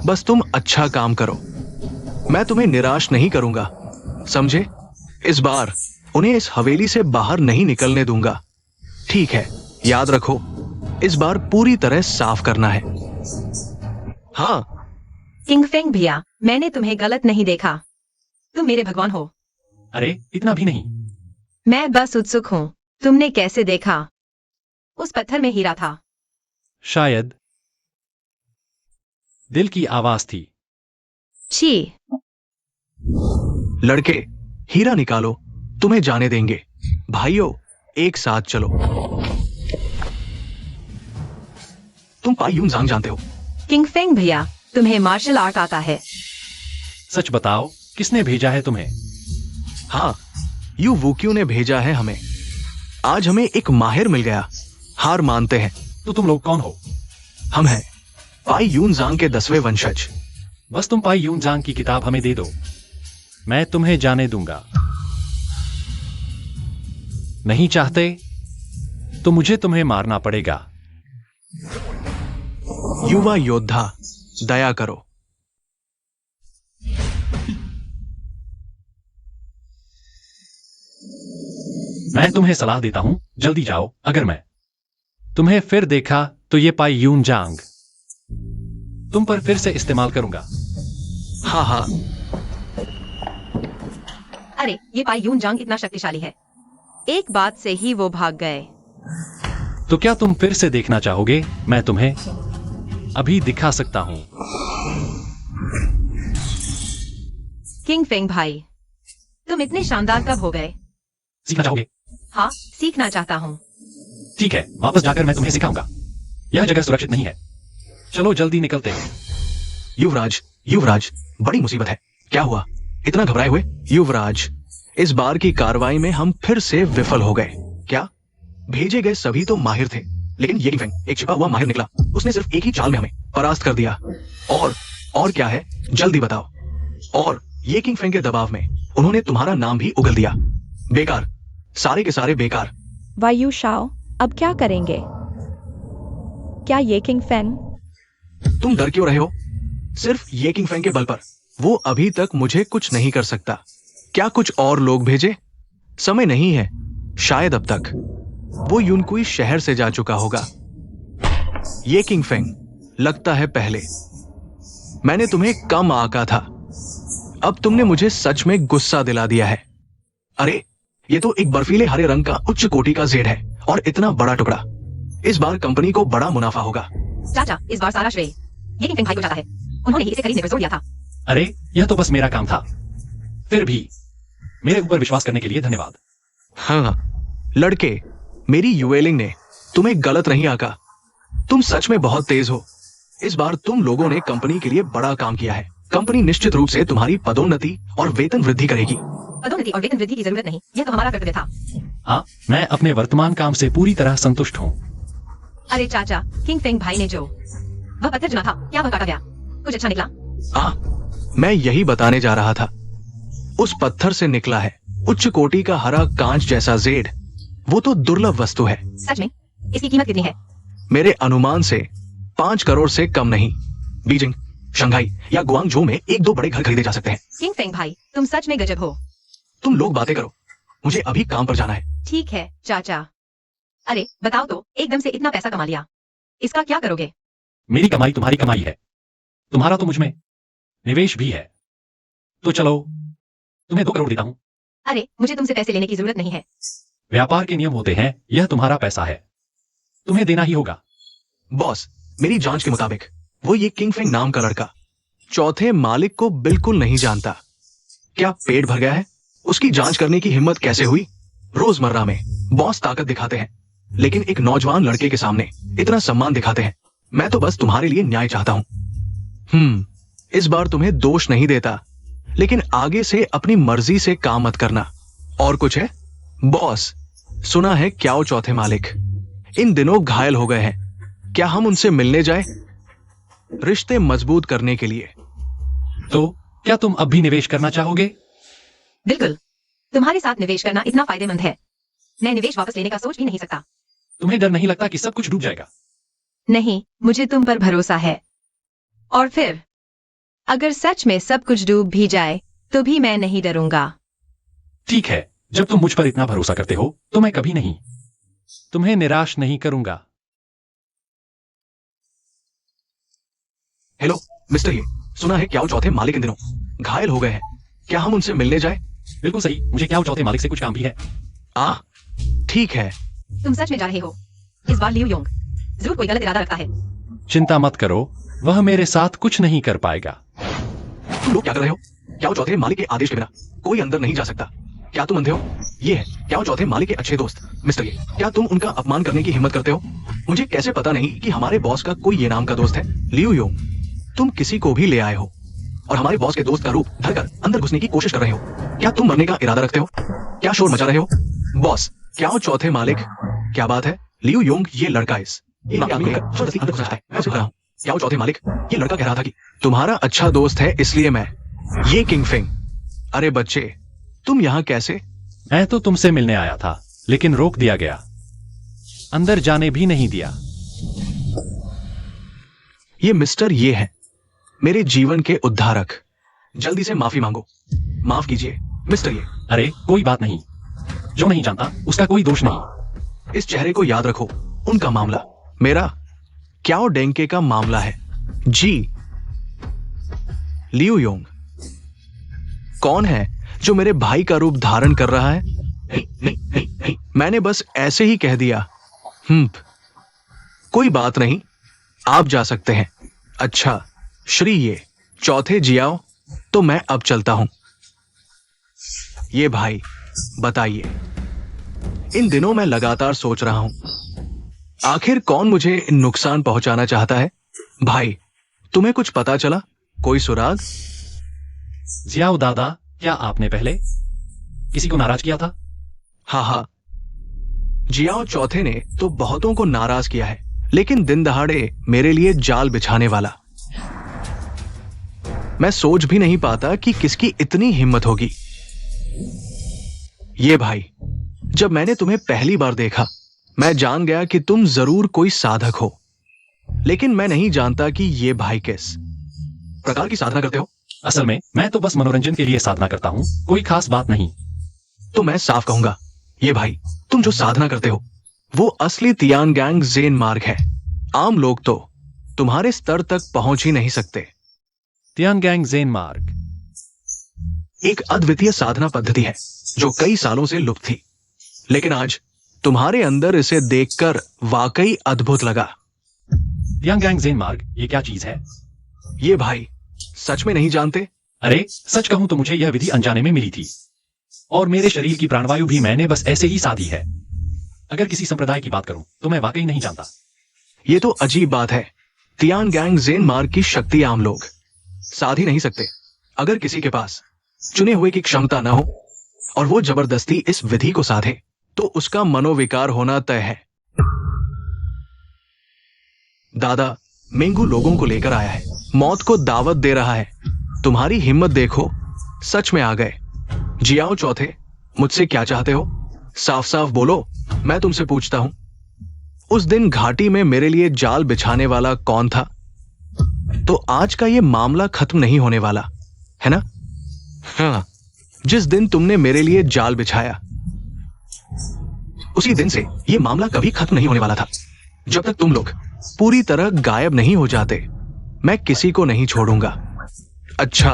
बस तुम अच्छा काम करो। मैं तुम्हें निराश नहीं करूंगा, समझे? इस बार उन्हें इस हवेली से बाहर नहीं निकलने दूंगा। ठीक है, याद रखो, इस बार पूरी तरह साफ करना है। हाँ, किंगफेंग भैया, मैंने तुम्हें गलत नहीं देखा। तुम मेरे भगवान हो। अरे इतना भी नहीं। मैं बस उत्सुक हूँ, तुमने कैसे देखा? उस पत्थर में हीरा था। शायद दिल की आवाज थी। छी, लड़के, हीरा निकालो, तुम्हें जाने देंगे। भाइयों, एक साथ चलो। तुम पाई यूनजांग जानते हो? किंगफेंग भैया, तुम्हें मार्शल आर्ट आता है? सच बताओ, किसने भेजा है तुम्हें? हाँ, यू वूक्यू ने भेजा है हमें। आज हमें एक माहिर मिल गया। हार मानते हैं। तो तुम लोग कौन हो? हम हैं पाई यूनजांग के 10वें वंशज। बस तुम पाई यूनजांग की किताब हमें दे दो, मैं तुम्हें जाने दूंगा। नहीं चाहते तो मुझे तुम्हें मारना पड़ेगा। युवा योद्धा, दया करो। मैं तुम्हें सलाह देता हूं, जल्दी जाओ। अगर मैं तुम्हें फिर देखा तो ये पाई यूनजांग तुम पर फिर से इस्तेमाल करूंगा। हाँ हाँ, अरे ये पाई यूनजांग इतना शक्तिशाली है। एक बात से ही वो भाग गए। तो क्या तुम फिर से देखना चाहोगे? मैं तुम्हें अभी दिखा सकता हूं। किंगफेंग भाई, तुम इतने शानदार कब हो गए? सीखना चाहोगे? हाँ, सीखना चाहता हूँ। ठीक है, वापस जाकर मैं तुम्हें सिखाऊंगा। यह जगह सुरक्षित नहीं है। चलो जल्दी निकलते हैं। युवराज, युवराज, बड़ी मुसीबत है। क्या हुआ? इतना घबराए हुए? युवराज, इस बार की कार्रवाई में हम फिर से विफल हो गए। क्या? भेजे गए सभी तो माहिर थे, लेकिन ये किंगफेंग एक छिपा हुआ माहिर निकला। उसने सिर्फ एक ही चाल में हमें परास्त कर दिया। और क्या है? जल्दी बताओ। और ये किंगफेंग के दबाव में उन्होंने तुम्हारा नाम भी उगल दिया। बेकार, सारे के सारे बेकार। वायु शाओ, अब क्या करेंगे? क्या ये किंग फैंग? तुम डर क्यों रहे हो? सिर्फ ये किंगफेंग के बल पर वो अभी तक मुझे कुछ नहीं कर सकता। क्या कुछ और लोग भेजे? समय नहीं है। शायद अब तक वो यूनकुई शहर से जा चुका होगा। ये किंगफेंग, लगता है पहले मैंने तुम्हें कम आंका था। अब तुमने मुझे सच में गुस्सा दिला दिया है। अरे, ये तो एक बर्फीले हरे रंग का उच्च कोटि का जेड है और इतना बड़ा टुकड़ा। इस बार कंपनी को बड़ा मुनाफा होगा। चाचा, इस बार सारा श्रेय ये किंगफेंग भाई को जाता है। उन्होंने ही इसे खरीदने पर जोर दिया था। अरे, यह तो बस मेरा काम था। फिर भी मेरे ऊपर विश्वास करने के लिए धन्यवाद। हाँ लड़के, मेरी युएलिंग ने तुम्हें गलत नहीं आका। तुम सच में बहुत तेज हो। इस बार तुम लोगों ने कंपनी के लिए बड़ा काम किया है। कंपनी निश्चित रूप से तुम्हारी पदोन्नति और वेतन वृद्धि करेगी। पदोन्नति और वेतन वृद्धि की जरूरत नहीं, यह तो हमारा कर्तव्य था। हाँ, मैं अपने वर्तमान काम से पूरी तरह संतुष्ट हूँ। अरे चाचा, किंग फेंग भाई ने जो वह पत्थर चुना था, क्या वह काटा गया? कुछ अच्छा निकला? मैं यही बताने जा रहा था। उस पत्थर से निकला है उच्च कोटि का हरा कांच जैसा जेड। वो तो दुर्लभ वस्तु है। सच में? इसकी कीमत कितनी है? मेरे अनुमान से 5 करोड़ से कम नहीं। बीजिंग, शंघाई या गुआंगझो में 1-2 बड़े घर खरीदे जा सकते हैं। किंग फेंग भाई, तुम सच में गजब हो। तुम लोग बातें करो, मुझे अभी काम पर जाना है। ठीक है चाचा। अरे बताओ तो, एकदम से इतना पैसा कमा लिया, इसका क्या करोगे? मेरी कमाई तुम्हारी कमाई है, तुम्हारा तो मुझ में निवेश भी है। तो चलो, तुम्हें 2 करोड़ देता हूँ। अरे मुझे तुमसे पैसे लेने की जरूरत नहीं है। व्यापार के नियम होते हैं, यह तुम्हारा पैसा है, तुम्हें देना ही होगा। बॉस, मेरी जांच के मुताबिक वो ये किंग फेंग नाम का लड़का चौथे मालिक को बिल्कुल नहीं जानता। क्या पेट भर गया है? उसकी जांच करने की हिम्मत कैसे हुई? रोजमर्रा में बॉस ताकत दिखाते हैं, लेकिन एक नौजवान लड़के के सामने इतना सम्मान दिखाते हैं। मैं तो बस तुम्हारे लिए न्याय चाहता हूं। इस बार तुम्हें दोष नहीं देता, लेकिन आगे से अपनी मर्जी से काम मत करना। और कुछ है? बॉस, सुना है क्याओ चौथे मालिक इन दिनों घायल हो गए हैं। क्या हम उनसे मिलने जाए? रिश्ते मजबूत करने के लिए। तो क्या तुम अब भी निवेश करना चाहोगे? बिल्कुल, तुम्हारे साथ निवेश करना इतना फायदेमंद है, मैं निवेश वापस लेने का सोच भी नहीं सकता। तुम्हें डर नहीं लगता कि सब कुछ डूब जाएगा? नहीं, मुझे तुम पर भरोसा है। और फिर अगर सच में सब कुछ डूब भी जाए तो भी मैं नहीं डरूंगा। ठीक है, जब तुम मुझ पर इतना भरोसा करते हो तो मैं कभी नहीं तुम्हें निराश नहीं करूंगा। हेलो मिस्टर ये, सुना है क्याओ चौथे मालिक इन दिनों घायल हो गए हैं। क्या हम उनसे मिलने जाए? बिल्कुल सही, मुझे क्या चौथे मालिक से कुछ काम भी है। ठीक है। तुम सच में जा रहे हो? इस बार लियू योंग जरूर कोई गलत इरादा रखता है। चिंता मत करो, वह मेरे साथ कुछ नहीं कर पाएगा। तुम लोग क्या कर रहे हो? क्याओ चौथे मालिक के आदेश के बिना कोई अंदर नहीं जा सकता। क्या तुम अंधे हो? ये है क्याओ चौथे मालिक के अच्छे दोस्त मिस्टर ये। क्या तुम उनका अपमान करने की हिम्मत करते हो? मुझे कैसे पता नहीं कि हमारे बॉस का कोई ये नाम का दोस्त है? लियू योंग, तुम किसी को भी ले आए हो और हमारे बॉस के दोस्त का रूप धरकर अंदर घुसने की कोशिश कर रहे हो। क्या तुम मरने का इरादा रखते हो? क्या शोर मचा रहे हो? बॉस, क्याओ चौथे मालिक, क्या बात है? लियू योंग ये लड़का क्याओ चौथे मालिक, ये लड़का कह रहा था कि तुम्हारा अच्छा दोस्त है, इसलिए मैं ये किंग फेंग। अरे बच्चे, तुम यहाँ कैसे? मैं तो तुमसे मिलने आया था, लेकिन रोक दिया गया, अंदर जाने भी नहीं दिया। ये मिस्टर ये है, मेरे जीवन के उद्धारक। जल्दी से माफी मांगो। माफ कीजिए मिस्टर ये। अरे कोई बात नहीं, जो नहीं जानता उसका कोई दोष नहीं। इस चेहरे को याद रखो, उनका मामला मेरा क्याओ डेंके का मामला है। जी। लियू योंग कौन है जो मेरे भाई का रूप धारण कर रहा है? नहीं, मैंने बस ऐसे ही कह दिया। कोई बात नहीं, आप जा सकते हैं। अच्छा श्री ये चौथे जियाओ, तो मैं अब चलता हूं। ये भाई बताइए, इन दिनों मैं लगातार सोच रहा हूं, आखिर कौन मुझे नुकसान पहुंचाना चाहता है? भाई, तुम्हें कुछ पता चला? कोई सुराग? जियाओ दादा, क्या आपने पहले किसी को नाराज किया था? हाँ, जियाओ चौथे ने तो बहुतों को नाराज किया है, लेकिन दिन दहाड़े मेरे लिए जाल बिछाने वाला। मैं सोच भी नहीं पाता कि किसकी इतनी हिम्मत होगी। ये भाई, जब मैंने तुम्हें पहली बार देखा, मैं जान गया कि तुम जरूर कोई साधक हो, लेकिन मैं नहीं जानता कि ये भाई किस प्रकार की साधना करते हो। असल में मैं तो बस मनोरंजन के लिए साधना करता हूँ, कोई खास बात नहीं। तो मैं साफ कहूंगा, ये भाई, तुम जो साधना करते हो वो असली तियानगैंग ज़ेन मार्ग है। आम लोग तो तुम्हारे स्तर तक पहुंच ही नहीं सकते। तियानगैंग ज़ेन मार्ग एक अद्वितीय साधना पद्धति है जो कई सालों से लुप्त थी, लेकिन आज तुम्हारे अंदर इसे देखकर वाकई अद्भुत लगा। तियानगैंग ज़ेन मार्ग, ये क्या चीज है? ये भाई, सच में नहीं जानते? अरे सच कहूं तो मुझे यह विधि अनजाने में मिली थी, और मेरे शरीर की प्राणवायु भी मैंने बस ऐसे ही साधी है। अगर किसी संप्रदाय की बात करूं तो मैं वाकई नहीं जानता। ये तो अजीब बात है। तियानगैंग ज़ेन मार्ग की शक्ति आम लोग साध ही नहीं सकते। अगर किसी के पास चुने हुए की क्षमता न हो और वो जबरदस्ती इस विधि को साधे तो उसका मनोविकार होना तय है। दादा मेंगू लोगों को लेकर आया है, मौत को दावत दे रहा है। तुम्हारी हिम्मत देखो, सच में आ गए। जियाओ चौथे, मुझसे क्या चाहते हो? साफ साफ बोलो, मैं तुमसे पूछता हूं। उस दिन घाटी में मेरे लिए जाल बिछाने वाला कौन था? तो आज का ये मामला खत्म नहीं होने वाला है ना? हाँ, जिस दिन तुमने मेरे लिए जाल बिछाया उसी दिन से ये मामला कभी खत्म नहीं होने वाला था। जब तक तुम लोग पूरी तरह गायब नहीं हो जाते मैं किसी को नहीं छोड़ूंगा। अच्छा,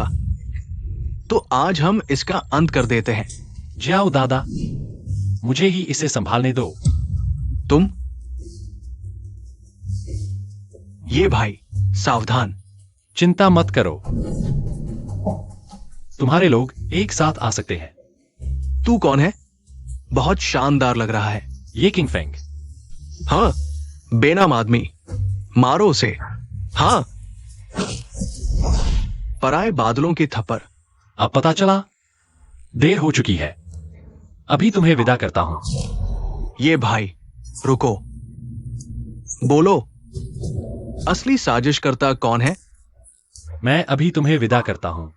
तो आज हम इसका अंत कर देते हैं। जाओ दादा, मुझे ही इसे संभालने दो। तुम ये भाई सावधान। चिंता मत करो, तुम्हारे लोग एक साथ आ सकते हैं। तू कौन है? बहुत शानदार लग रहा है। ये किंग फेंग। हाँ, बेनाम आदमी, मारो उसे। हाँ, पराए बादलों की थप्पड़। अब पता चला, देर हो चुकी है। अभी तुम्हें विदा करता हूं। ये भाई रुको, बोलो, असली साजिशकर्ता कौन है? मैं अभी तुम्हें विदा करता हूं।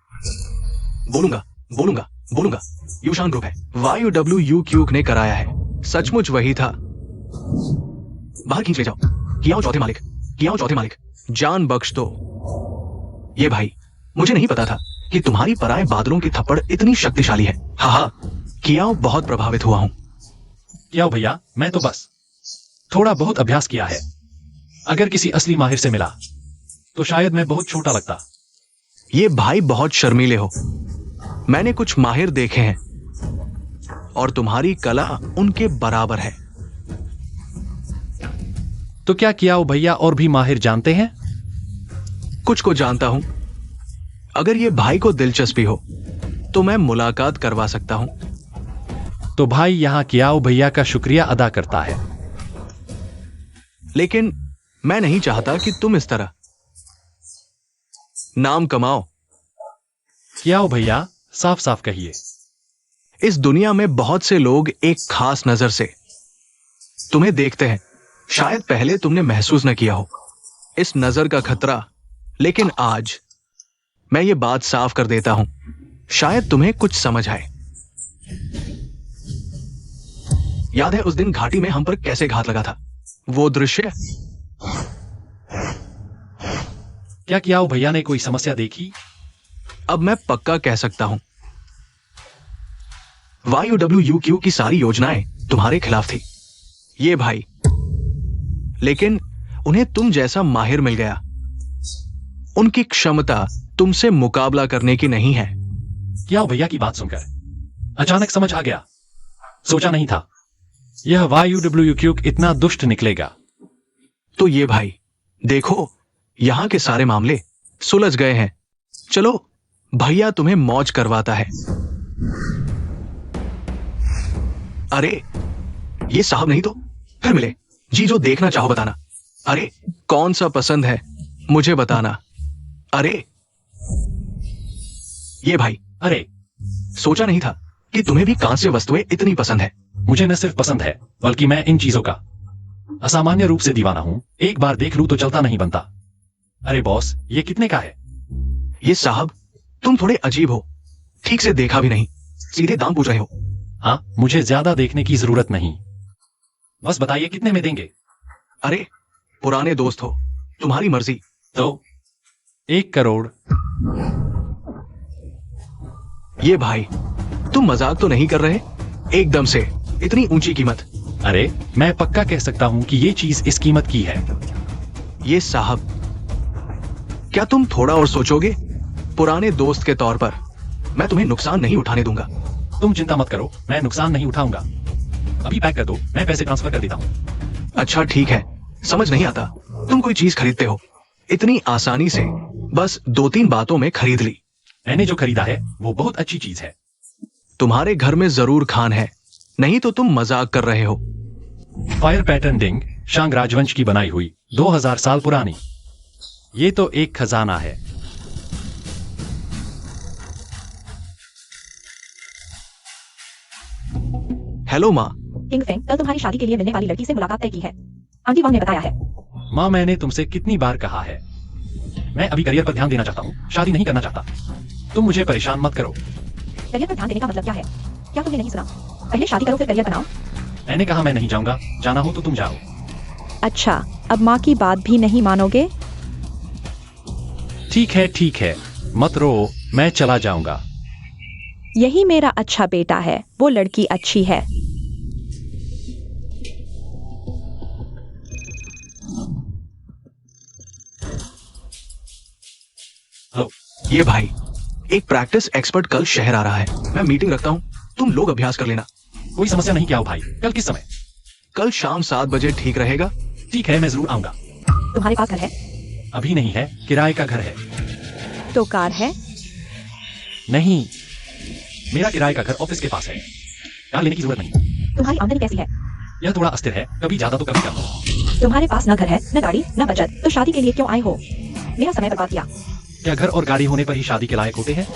बोलूंगा बोलूंगा बोलूंगा। यूशान ग्रुप है, YWU क्यूक ने कराया है। सचमुच वही था। बाहर खींच ले जाओ। कियाओ चौथे मालिक, कियाओ चौथे मालिक, जान बख्श दो। ये भाई, मुझे नहीं पता था कि तुम्हारी पराए बादलों की थप्पड़ इतनी शक्तिशाली है। हाँ हाँ, कियाओ बहुत प्रभावित हुआ हूं। क्या भैया, मैं तो बस थोड़ा बहुत अभ्यास किया है। अगर किसी असली माहिर से मिला तो शायद मैं बहुत छोटा लगता। ये भाई बहुत शर्मीले हो। मैंने कुछ माहिर देखे हैं और तुम्हारी कला उनके बराबर है। तो क्या किया भैया और भी माहिर जानते हैं? कुछ को जानता हूं। अगर ये भाई को दिलचस्पी हो तो मैं मुलाकात करवा सकता हूं। तो भाई यहां कियाओ भैया का शुक्रिया अदा करता है। लेकिन मैं नहीं चाहता कि तुम इस तरह नाम कमाओ। कियाओ भैया, साफ साफ कहिए। इस दुनिया में बहुत से लोग एक खास नजर से तुम्हें देखते हैं। शायद पहले तुमने महसूस न किया हो इस नजर का खतरा, लेकिन आज मैं ये बात साफ कर देता हूं। शायद तुम्हें कुछ समझ आए। याद है उस दिन घाटी में हम पर कैसे घात लगा था? वो दृश्य। क्या कियाओ भैया ने कोई समस्या देखी? अब मैं पक्का कह सकता हूं, YWUQ की सारी योजनाएं तुम्हारे खिलाफ थी। ये भाई, लेकिन उन्हें तुम जैसा माहिर मिल गया। उनकी क्षमता तुमसे मुकाबला करने की नहीं है। कियाओ भैया की बात सुनकर अचानक समझ आ गया। सोचा नहीं था यह YWUQ इतना दुष्ट निकलेगा। तो ये भाई देखो, यहां के सारे मामले सुलझ गए हैं। चलो भैया तुम्हें मौज करवाता है। अरे ये साहब नहीं तो फिर मिले। जी, जो देखना चाहो बताना। अरे कौन सा पसंद है मुझे बताना। अरे ये भाई, अरे सोचा नहीं था कि तुम्हें भी कांस्य वस्तुएं इतनी पसंद है। मुझे न सिर्फ पसंद है बल्कि मैं इन चीजों का असामान्य रूप से दीवाना हूं। एक बार देख लूं तो चलता नहीं बनता। अरे बॉस, ये कितने का है? ये साहब, तुम थोड़े अजीब हो। ठीक से देखा भी नहीं, सीधे दाम पूछ रहे हो। हाँ, मुझे ज्यादा देखने की जरूरत नहीं। बस बताइए कितने में देंगे? अरे पुराने दोस्त हो, तुम्हारी मर्जी। तो 1 करोड़। ये भाई, तुम मजाक तो नहीं कर रहे? एकदम से इतनी ऊंची कीमत? अरे मैं पक्का कह सकता हूं कि ये चीज इस कीमत की है। ये साहब, क्या तुम थोड़ा और सोचोगे? पुराने दोस्त के तौर पर मैं तुम्हें नुकसान नहीं उठाने दूंगा। तुम चिंता मत करो, मैं नुकसान नहीं उठाऊंगा। अभी पैक कर दो, मैं पैसे ट्रांसफर कर देता हूं। अच्छा ठीक है, समझ नहीं आता, तुम कोई चीज खरीदते हो इतनी आसानी से बस 2-3 बातों में खरीद ली। मैंने जो खरीदा है वो बहुत अच्छी चीज है। तुम्हारे घर में जरूर खान है, नहीं तो तुम मजाक कर रहे हो। फायर पैटर्न डिंग शांग राजवंश की बनाई हुई 2000 साल पुरानी। ये तो एक खजाना है। हेलो माँ। किंग फेंग कल तुम्हारी शादी के लिए मिलने वाली लड़की से मुलाकात तय की है। आंटी वांग ने बताया है। माँ, मैंने तुमसे कितनी बार कहा है, मैं अभी करियर पर ध्यान देना चाहता हूँ, शादी नहीं करना चाहता। तुम मुझे परेशान मत करो। करियर पर ध्यान देने का मतलब क्या है? क्या तुमने नहीं सुना? पहले शादी करो फिर करियर बनाओ। मैंने कहा मैं नहीं जाऊंगा, जाना हो तो तुम जाओ। अच्छा, अब माँ की बात भी नहीं मानोगे? ठीक है, मत रो, मैं चला जाऊंगा। यही मेरा अच्छा बेटा है, वो लड़की अच्छी है। हेलो। ये भाई, एक प्रैक्टिस एक्सपर्ट कल शहर आ रहा है। मैं मीटिंग रखता हूँ, तुम लोग अभ्यास कर लेना। कोई समस्या नहीं क्या हो भाई? कल किस समय? कल शाम 7 बजे ठीक रहेगा? ठीक है, मैं जरूर आऊंगा। तुम्हारे पास घर है? अभी नहीं है, किराए का घर है। तो कार है? नहीं, मेरा किराए का घर ऑफिस के पास है, कार लेने की जरूरत नहीं। तुम्हारी आमदनी कैसी है? यह थोड़ा अस्थिर है, कभी ज्यादा तो कभी कम। तुम्हारे पास न घर है, न गाड़ी, न बचत, तो शादी के लिए क्यों आए हो? मेरा समय बर्बाद किया। क्या घर और गाड़ी होने पर ही शादी के लायक होते हैं?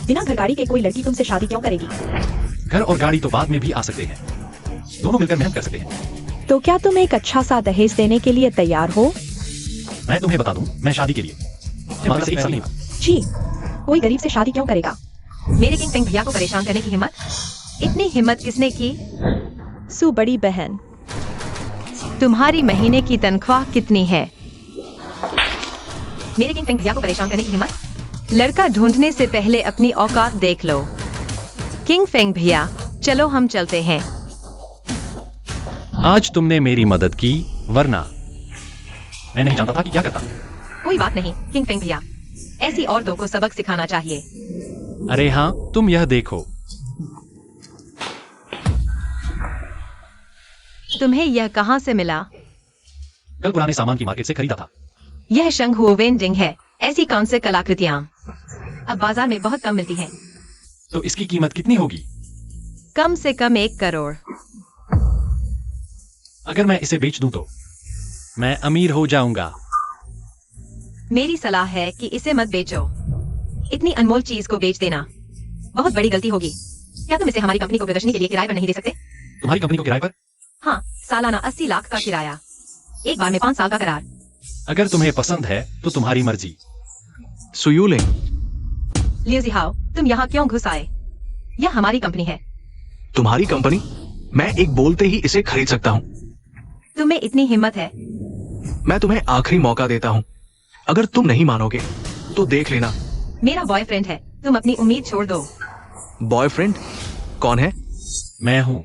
बिना घर गाड़ी के कोई लड़की तुमसे शादी क्यों करेगी? घर और गाड़ी तो बाद में भी आ सकते हैं, दोनों मिलकर मेहनत कर सकते हैं। तो क्या तुम एक अच्छा सा दहेज देने के लिए तैयार हो? मैं तुम्हें बता दूं, मैं शादी के लिए मात्र से 1 साल नहीं। जी, कोई गरीब से शादी क्यों करेगा? मेरे किंग फेंग भैया को परेशान करने की हिम्मत, इतनी हिम्मत किसने की? सु बड़ी बहन। तुम्हारी महीने की तनख्वाह कितनी है? मेरे किंग फेंग भैया को परेशान करने की हिम्मत? लड़का ढूंढने से पहले अपनी औकात देख लो। किंग फेंग भैया, चलो हम चलते हैं। आज तुमने मेरी मदद की, वरना मैं नहीं जानता था कि क्या करता। कोई बात नहीं किंग फेंग भैया, ऐसी औरतों को सबक सिखाना चाहिए। अरे हाँ, तुम यह देखो। तुम्हें यह कहाँ से मिला? कल पुराने सामान की मार्केट से खरीदा था। यह शंख हुवेन डिंग है। ऐसी कौन से कलाकृतियाँ अब बाजार में बहुत कम मिलती हैं। तो इसकी कीमत कितनी होगी? कम से कम 1 करोड़। अगर मैं इसे बेच दूं तो मैं अमीर हो जाऊंगा। मेरी सलाह है कि इसे मत बेचो। इतनी अनमोल चीज को बेच देना बहुत बड़ी गलती होगी। क्या तुम इसे हमारी कंपनी को प्रदर्शनी के लिए किराए पर नहीं दे सकते? तुम्हारी कंपनी को किराए पर? हाँ, सालाना 80 लाख का किराया, एक बार में 5 साल का करार। अगर तुम्हें पसंद है तो तुम्हारी मर्जी। सुयूलिंग, लियू जिहाओ, तुम यहाँ क्यों घुस आए? यह हमारी कंपनी है। तुम्हारी कंपनी? मैं एक बोलते ही इसे खरीद सकता हूँ। तुम्हें इतनी हिम्मत है? मैं तुम्हें आखिरी मौका देता हूँ, अगर तुम नहीं मानोगे तो देख लेना। मेरा बॉयफ्रेंड है, तुम अपनी उम्मीद छोड़ दो। बॉयफ्रेंड? कौन है? मैं हूँ।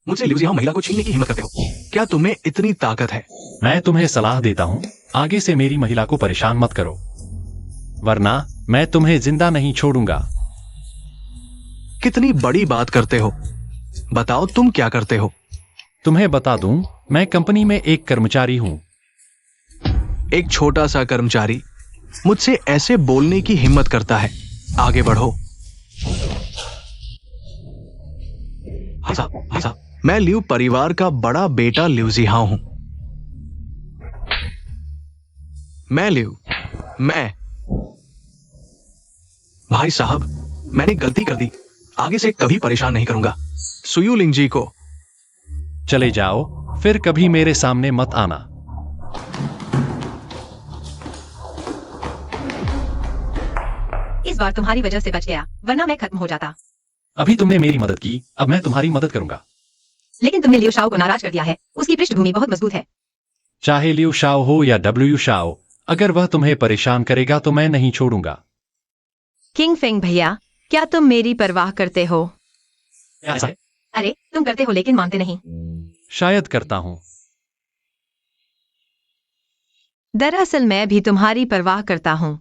मुझसे लियू जिहाओ महिला को छीनने की हिम्मत करते हो? क्या तुम्हें इतनी ताकत है? मैं तुम्हें सलाह देता हूँ, आगे से मेरी महिला को परेशान मत करो, वरना मैं तुम्हें जिंदा नहीं छोड़ूंगा। कितनी बड़ी बात करते हो, बताओ तुम क्या करते हो? तुम्हें बता दूं, मैं कंपनी में एक कर्मचारी हूँ। एक छोटा सा कर्मचारी मुझसे ऐसे बोलने की हिम्मत करता है। आगे बढ़ो। हाँ, मैं लियू परिवार का बड़ा बेटा लियू जिहाओ हूं। मैं भाई साहब, मैंने गलती कर दी, आगे से कभी परेशान नहीं करूंगा। सुयूलिंग जी को चले जाओ, फिर कभी मेरे सामने मत आना। इस बार तुम्हारी वजह से बच गया, वरना मैं खत्म हो जाता। अभी तुमने मेरी मदद की, अब मैं तुम्हारी मदद करूंगा। लेकिन तुमने लियू शाओ को नाराज कर दिया है, उसकी पृष्ठभूमि बहुत मजबूत है। चाहे लियू शाओ हो या डब्ल्यू शाओ, अगर वह तुम्हें परेशान करेगा तो मैं नहीं छोड़ूंगा। किंग फेंग भैया, क्या तुम मेरी परवाह करते हो? क्या ऐसा है? अरे, तुम करते हो लेकिन मानते नहीं। शायद करता हूँ। दरअसल मैं भी तुम्हारी परवाह करता हूँ।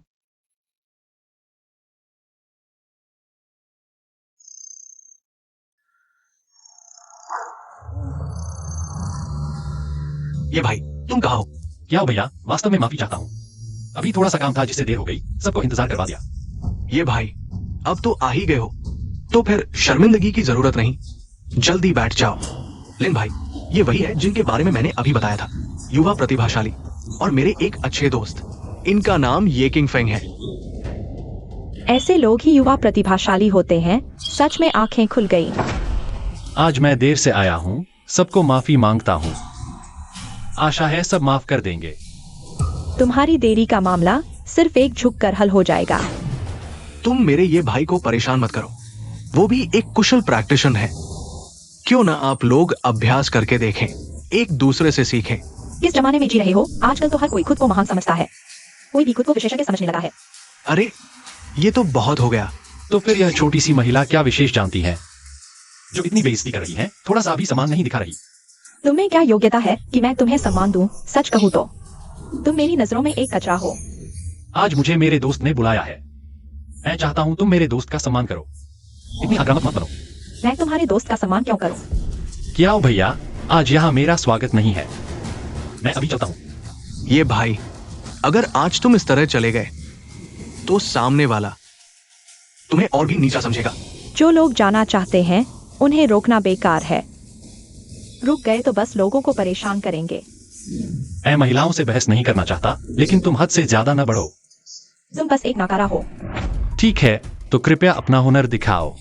ये भाई, तुम कहाँ हो? क्या हो भैया, वास्तव में माफी चाहता हूँ। अभी थोड़ा सा काम था जिससे देर हो गई, सबको इंतजार करवा दिया। ये भाई, अब तो आ ही गए हो तो फिर शर्मिंदगी की जरूरत नहीं, जल्दी बैठ जाओ। लिन भाई, ये वही है जिनके बारे में मैंने अभी बताया था, युवा प्रतिभाशाली और मेरे एक अच्छे दोस्त। इनका नाम ये किंग फेंग है। ऐसे लोग ही युवा प्रतिभाशाली होते हैं। सच में आंखें खुल गई। आज मैं देर से आया हूँ, सबको माफी मांगता हूँ। आशा है सब माफ कर देंगे। तुम्हारी देरी का मामला सिर्फ एक झुक कर हल हो जाएगा। तुम मेरे ये भाई को परेशान मत करो, वो भी एक कुशल प्रैक्टिशनर है। क्यों ना आप लोग अभ्यास करके देखें, एक दूसरे से सीखें। किस जमाने में जी रहे हो? आजकल तो हर कोई खुद को महान समझता है। कोई भी खुद को विशेषज्ञ समझने लगा है। अरे ये तो बहुत हो गया। तो फिर यह छोटी सी महिला क्या विशेष जानती है जो इतनी बेइज्जती कर रही है? थोड़ा सा भी सम्मान नहीं दिखा रही। तुम्हें क्या योग्यता है कि मैं तुम्हें सम्मान दूं? सच कहूँ तो तुम मेरी नजरों में एक कचरा हो। आज मुझे मेरे दोस्त ने बुलाया है, मैं चाहता हूँ तुम मेरे दोस्त का सम्मान करो। इतनी आक्रामक मत बनो। मैं तुम्हारे दोस्त का सम्मान क्यों करूं? क्या हो भैया, आज यहाँ मेरा स्वागत नहीं है, मैं अभी चलता हूँ। ये भाई, अगर आज तुम इस तरह चले गए तो सामने वाला तुम्हें और भी नीचा समझेगा। जो लोग जाना चाहते हैं उन्हें रोकना बेकार है। रुक गए तो बस लोगों को परेशान करेंगे। मैं महिलाओं से बहस नहीं करना चाहता, लेकिन तुम हद से ज्यादा न बढ़ो। तुम बस एक नकारा हो। ठीक है, तो कृपया अपना हुनर दिखाओ।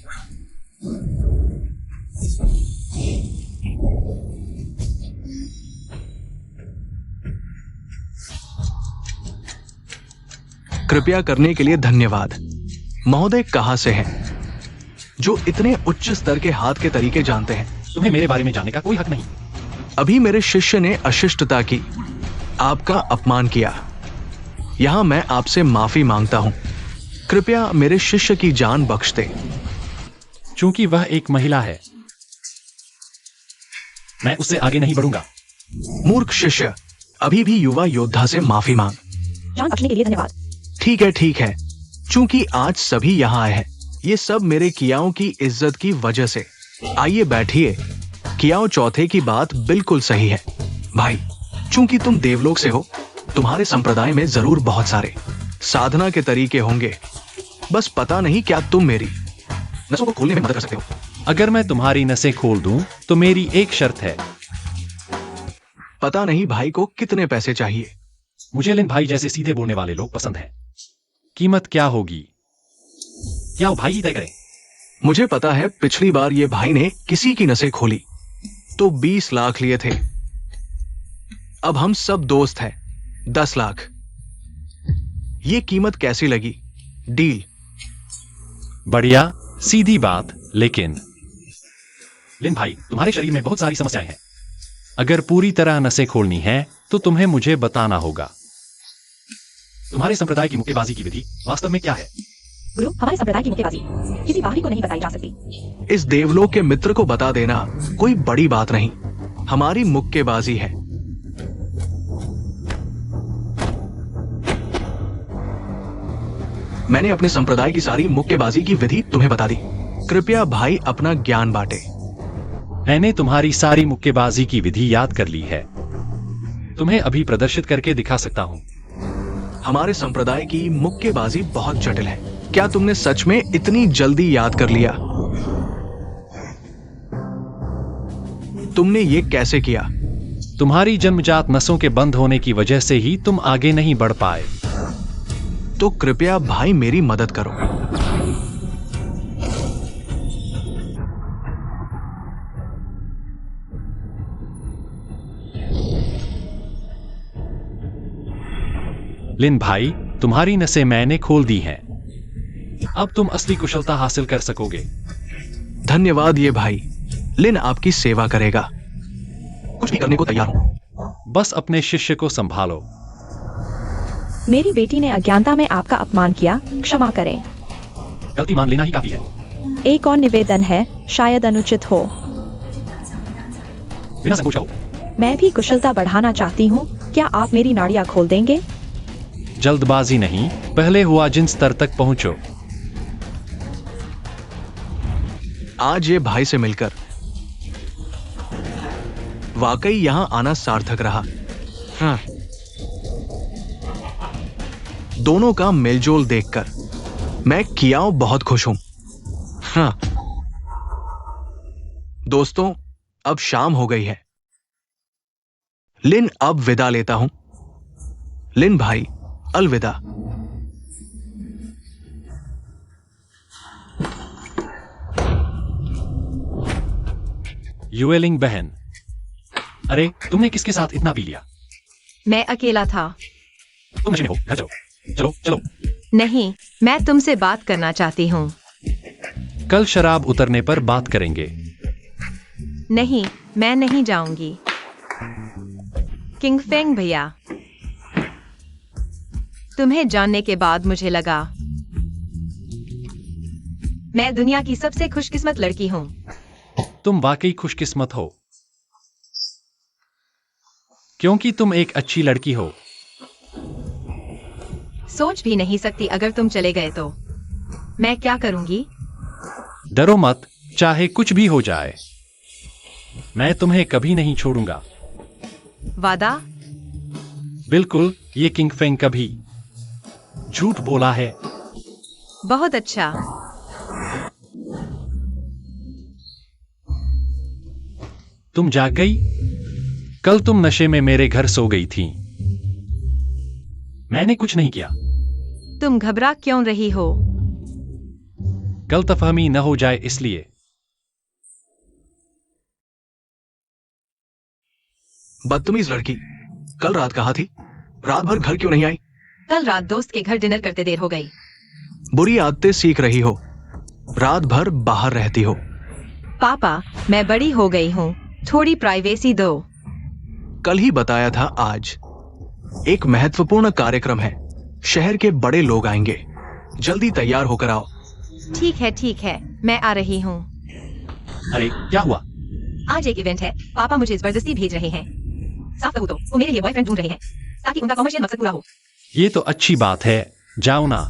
कृपया करने के लिए धन्यवाद। महोदय कहाँ से हैं जो इतने उच्च स्तर के हाथ के तरीके जानते हैं? तुम्हें मेरे बारे में जानने का कोई हक नहीं। अभी मेरे शिष्य ने अशिष्टता की, आपका अपमान किया। यहां मैं आपसे माफी मांगता हूं। कृपया मेरे शिष्य की जान बख्श दे। चूंकि वह एक महिला है, मैं उससे आगे नहीं बढ़ूंगा। मूर्ख शिष्य, अभी भी युवा योद्धा से माफी मांग। जान बख्शने के लिए धन्यवाद। ठीक है। चूंकि आज सभी यहाँ आए हैं, ये सब मेरे कियाओं की इज्जत की वजह से। आइए बैठिए। कियाओ चौथे की बात बिल्कुल सही है। भाई, चूंकि तुम देवलोक से हो, तुम्हारे संप्रदाय में जरूर बहुत सारे साधना के तरीके होंगे। बस पता नहीं क्या तुम मेरी नसों को खोलने में मदद कर सकते हो। अगर मैं तुम्हारी नसें खोल दूं, तो मेरी एक शर्त है। पता नहीं भाई को कितने पैसे चाहिए। मुझे लिन भाई जैसे सीधे बोलने वाले लोग पसंद हैं। कीमत क्या होगी? क्या वो भाई ही तय करे? मुझे पता है, पिछली बार ये भाई ने किसी की नसें खोली तो 20 लाख लिए थे। अब हम सब दोस्त हैं, 10 लाख। ये कीमत कैसी लगी? डील? बढ़िया, सीधी बात। लेकिन लिन भाई, तुम्हारे शरीर में बहुत सारी समस्याएं हैं। अगर पूरी तरह नसें खोलनी है तो तुम्हें मुझे बताना होगा। तुम्हारे संप्रदाय की मुक्केबाजी की विधि वास्तव में क्या है? गुरु, हमारे संप्रदाय की मुक्केबाजी किसी बाहरी को नहीं बताई जा सकती। इस देवलोक के मित्र को बता देना कोई बड़ी बात नहीं। हमारी मुक्केबाजी है। मैंने अपने संप्रदाय की सारी मुक्केबाजी की विधि तुम्हें बता दी। कृपया भाई अपना ज्ञान बांटे। मैंने तुम्हारी सारी मुक्केबाजी की विधि याद कर ली है, तुम्हें अभी प्रदर्शित करके दिखा सकता हूँ। हमारे संप्रदाय की मुक्केबाजी बहुत जटिल है। क्या तुमने सच में इतनी जल्दी याद कर लिया? तुमने ये कैसे किया? तुम्हारी जन्मजात नसों के बंद होने की वजह से ही तुम आगे नहीं बढ़ पाए। तो कृपया भाई मेरी मदद करो। लिन भाई, तुम्हारी नसें मैंने खोल दी हैं। अब तुम असली कुशलता हासिल कर सकोगे। धन्यवाद ये भाई। लिन आपकी सेवा करेगा। कुछ भी करने को तैयार हूं। बस अपने शिष्य को संभालो। मेरी बेटी ने अज्ञानता में आपका अपमान किया, क्षमा करें। गलती मान लेना ही काफी है। एक और निवेदन है, शायद अनुचित हो। बिना संकोच हो। मैं भी कुशलता बढ़ाना चाहती हूँ। क्या आप मेरी नाड़ियाँ खोल देंगे? जल्दबाजी नहीं, पहले हुआ जिन स्तर तक पहुंचो। आज ये भाई से मिलकर वाकई यहां आना सार्थक रहा। हाँ। दोनों का मेलजोल देखकर मैं कियाओ बहुत खुश हूं। हाँ दोस्तों, अब शाम हो गई है। लिन अब विदा लेता हूं। लिन भाई, अलविदा। युएलिंग बहन, अरे तुमने किसके साथ इतना पी लिया? मैं अकेला था। तुम नशे में हो, घर चलो। चलो चलो। नहीं, मैं तुमसे बात करना चाहती हूँ। कल शराब उतरने पर बात करेंगे। नहीं, मैं नहीं जाऊंगी। किंग फेंग भैया, तुम्हें जानने के बाद मुझे लगा मैं दुनिया की सबसे खुशकिस्मत लड़की हूँ। तुम वाकई खुशकिस्मत हो, क्योंकि तुम एक अच्छी लड़की हो। सोच भी नहीं सकती अगर तुम चले गए तो मैं क्या करूंगी। डरो मत, चाहे कुछ भी हो जाए, मैं तुम्हें कभी नहीं छोड़ूंगा। वादा? बिल्कुल, ये किंग फेंग कभी झूठ बोला है। बहुत अच्छा। तुम जाग गई? कल तुम नशे में मेरे घर सो गई थी। मैंने कुछ नहीं किया। तुम घबरा क्यों रही हो? गलतफहमी न हो जाए इसलिए। बदतमीज लड़की, कल रात कहाँ थी? रात भर घर क्यों नहीं आई? कल रात दोस्त के घर डिनर करते देर हो गई। बुरी आदतें सीख रही हो, रात भर बाहर रहती हो। पापा, मैं बड़ी हो गई हूँ, थोड़ी प्राइवेसी दो। कल ही बताया था आज एक महत्वपूर्ण कार्यक्रम है, शहर के बड़े लोग आएंगे, जल्दी तैयार होकर आओ। ठीक है, मैं आ रही हूँ। अरे क्या हुआ? आज एक इवेंट है, पापा मुझे जबरदस्ती भेज रहे हैं। साफ कहूँ तो वो मेरे लिए बॉयफ्रेंड ढूंढ रहे हैं ताकि उनका कमर्शियल मकसद पूरा हो। ये तो अच्छी बात है, जाओ ना।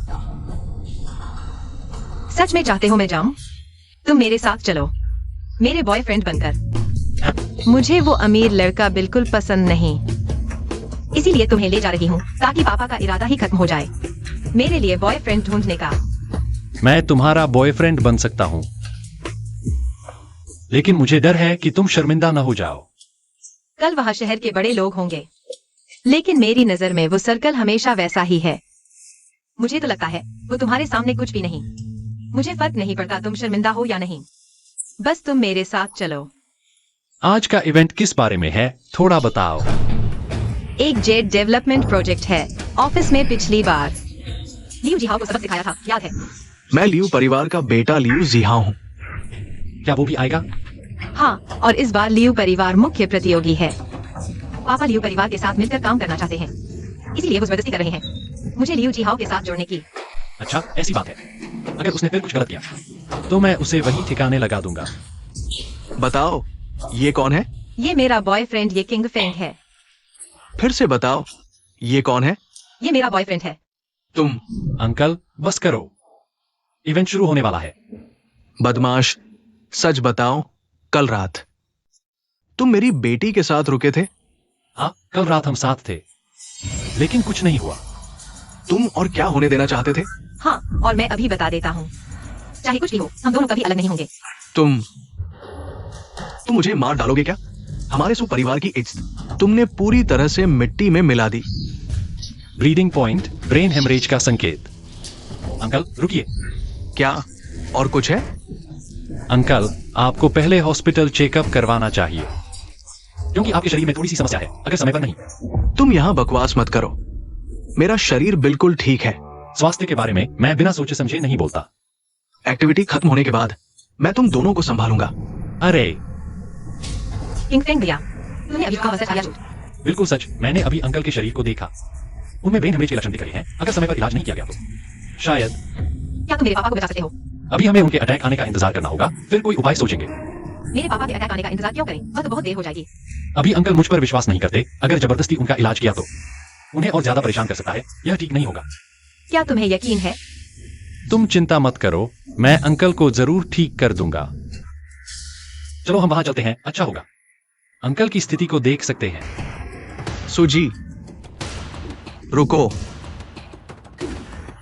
सच में चाहते हो मैं जाऊं? तुम मेरे साथ चलो, मेरे बॉयफ्रेंड बनकर। मुझे वो अमीर लड़का बिल्कुल पसंद नहीं, इसीलिए तुम्हें ले जा रही हूँ ताकि पापा का इरादा ही खत्म हो जाए मेरे लिए बॉयफ्रेंड ढूंढने का। मैं तुम्हारा बॉयफ्रेंड बन सकता हूँ, लेकिन मुझे डर है कि तुम शर्मिंदा न हो जाओ। कल वहाँ शहर के बड़े लोग होंगे, लेकिन मेरी नजर में वो सर्कल हमेशा वैसा ही है। मुझे तो लगता है वो तुम्हारे सामने कुछ भी नहीं। मुझे फर्क नहीं पड़ता तुम शर्मिंदा हो या नहीं, बस तुम मेरे साथ चलो। आज का इवेंट किस बारे में है, थोड़ा बताओ। एक जेट डेवलपमेंट प्रोजेक्ट है। ऑफिस में पिछली बार लियू जिहाओ को सबक सिखाया था, याद है? मैं लियू परिवार का बेटा लियू जिहाओ हूँ। क्या वो भी आएगा? हाँ, और इस बार लियू परिवार मुख्य प्रतियोगी है। पापा लियू परिवार के साथ मिलकर काम करना चाहते हैं, इसीलिए वो जबरदस्ती कर रहे हैं मुझे लियू जिहाओ के साथ जोड़ने की। अच्छा, ऐसी बात है। अगर उसने फिर कुछ गलत किया तो मैं उसे वही ठिकाने लगा दूंगा। बताओ, ये कौन है? ये मेरा बॉयफ्रेंड, ये किंग फेंग है। फिर से बताओ, ये कौन है? ये मेरा बॉयफ्रेंड है। तुम अंकल बस करो, इवेंट शुरू होने वाला है। बदमाश, सच बताओ, कल रात तुम मेरी बेटी के साथ रुके थे? हाँ, कल रात हम साथ थे, लेकिन कुछ नहीं हुआ। तुम और क्या होने देना चाहते थे? हाँ, और मैं अभी बता देता हूँ। चाहे कुछ भी हो, हम दोनों कभी अलग नहीं होंगे। तुम मुझे मार डालोगे क्या? हमारे सो परिवार की इज्जत तुमने पूरी तरह से मिट्टी में मिला दी। ब्लीडिंग पॉइंट, ब्रेन हेमरेज का संकेत। अंकल रुकिए। क्या और कुछ है? अंकल, आपको पहले हॉस्पिटल चेकअप करवाना चाहिए, क्योंकि आपके शरीर में थोड़ी सी समस्या है, अगर समय पर नहीं। तुम यहाँ बकवास मत करो, मेरा शरीर बिल्कुल ठीक है। स्वास्थ्य के बारे में मैं बिना सोचे समझे नहीं बोलता। एक्टिविटी खत्म होने के बाद मैं तुम दोनों को संभालूंगा। अरे किंग फेंग भैया, तुमने अभी कहा सच या झूठ? बिल्कुल सच, मैंने अभी अंकल के शरीर को देखा, उनमें ब्रेन हेमरेज के लक्षण दिख रहे हैं। अगर समय पर इलाज नहीं किया गया तो शायद। क्या तुम मेरे पापा को बता सकते हो? अभी हमें उनके अटैक आने का इंतजार करना होगा, फिर कोई उपाय सोचेंगे। मेरे पापा के अटैक आने का इंतजार क्यों करें? वह तो बहुत देर हो जाएगी। अभी अंकल मुझ पर विश्वास नहीं करते, अगर जबरदस्ती उनका इलाज किया तो उन्हें और ज्यादा परेशान कर सकता है, यह ठीक नहीं होगा। क्या तुम्हें यकीन है? तुम चिंता मत करो, मैं अंकल को जरूर ठीक कर दूंगा। चलो हम वहां चलते हैं, अच्छा होगा। अंकल की स्थिति को देख सकते हैं। सुजी, रुको,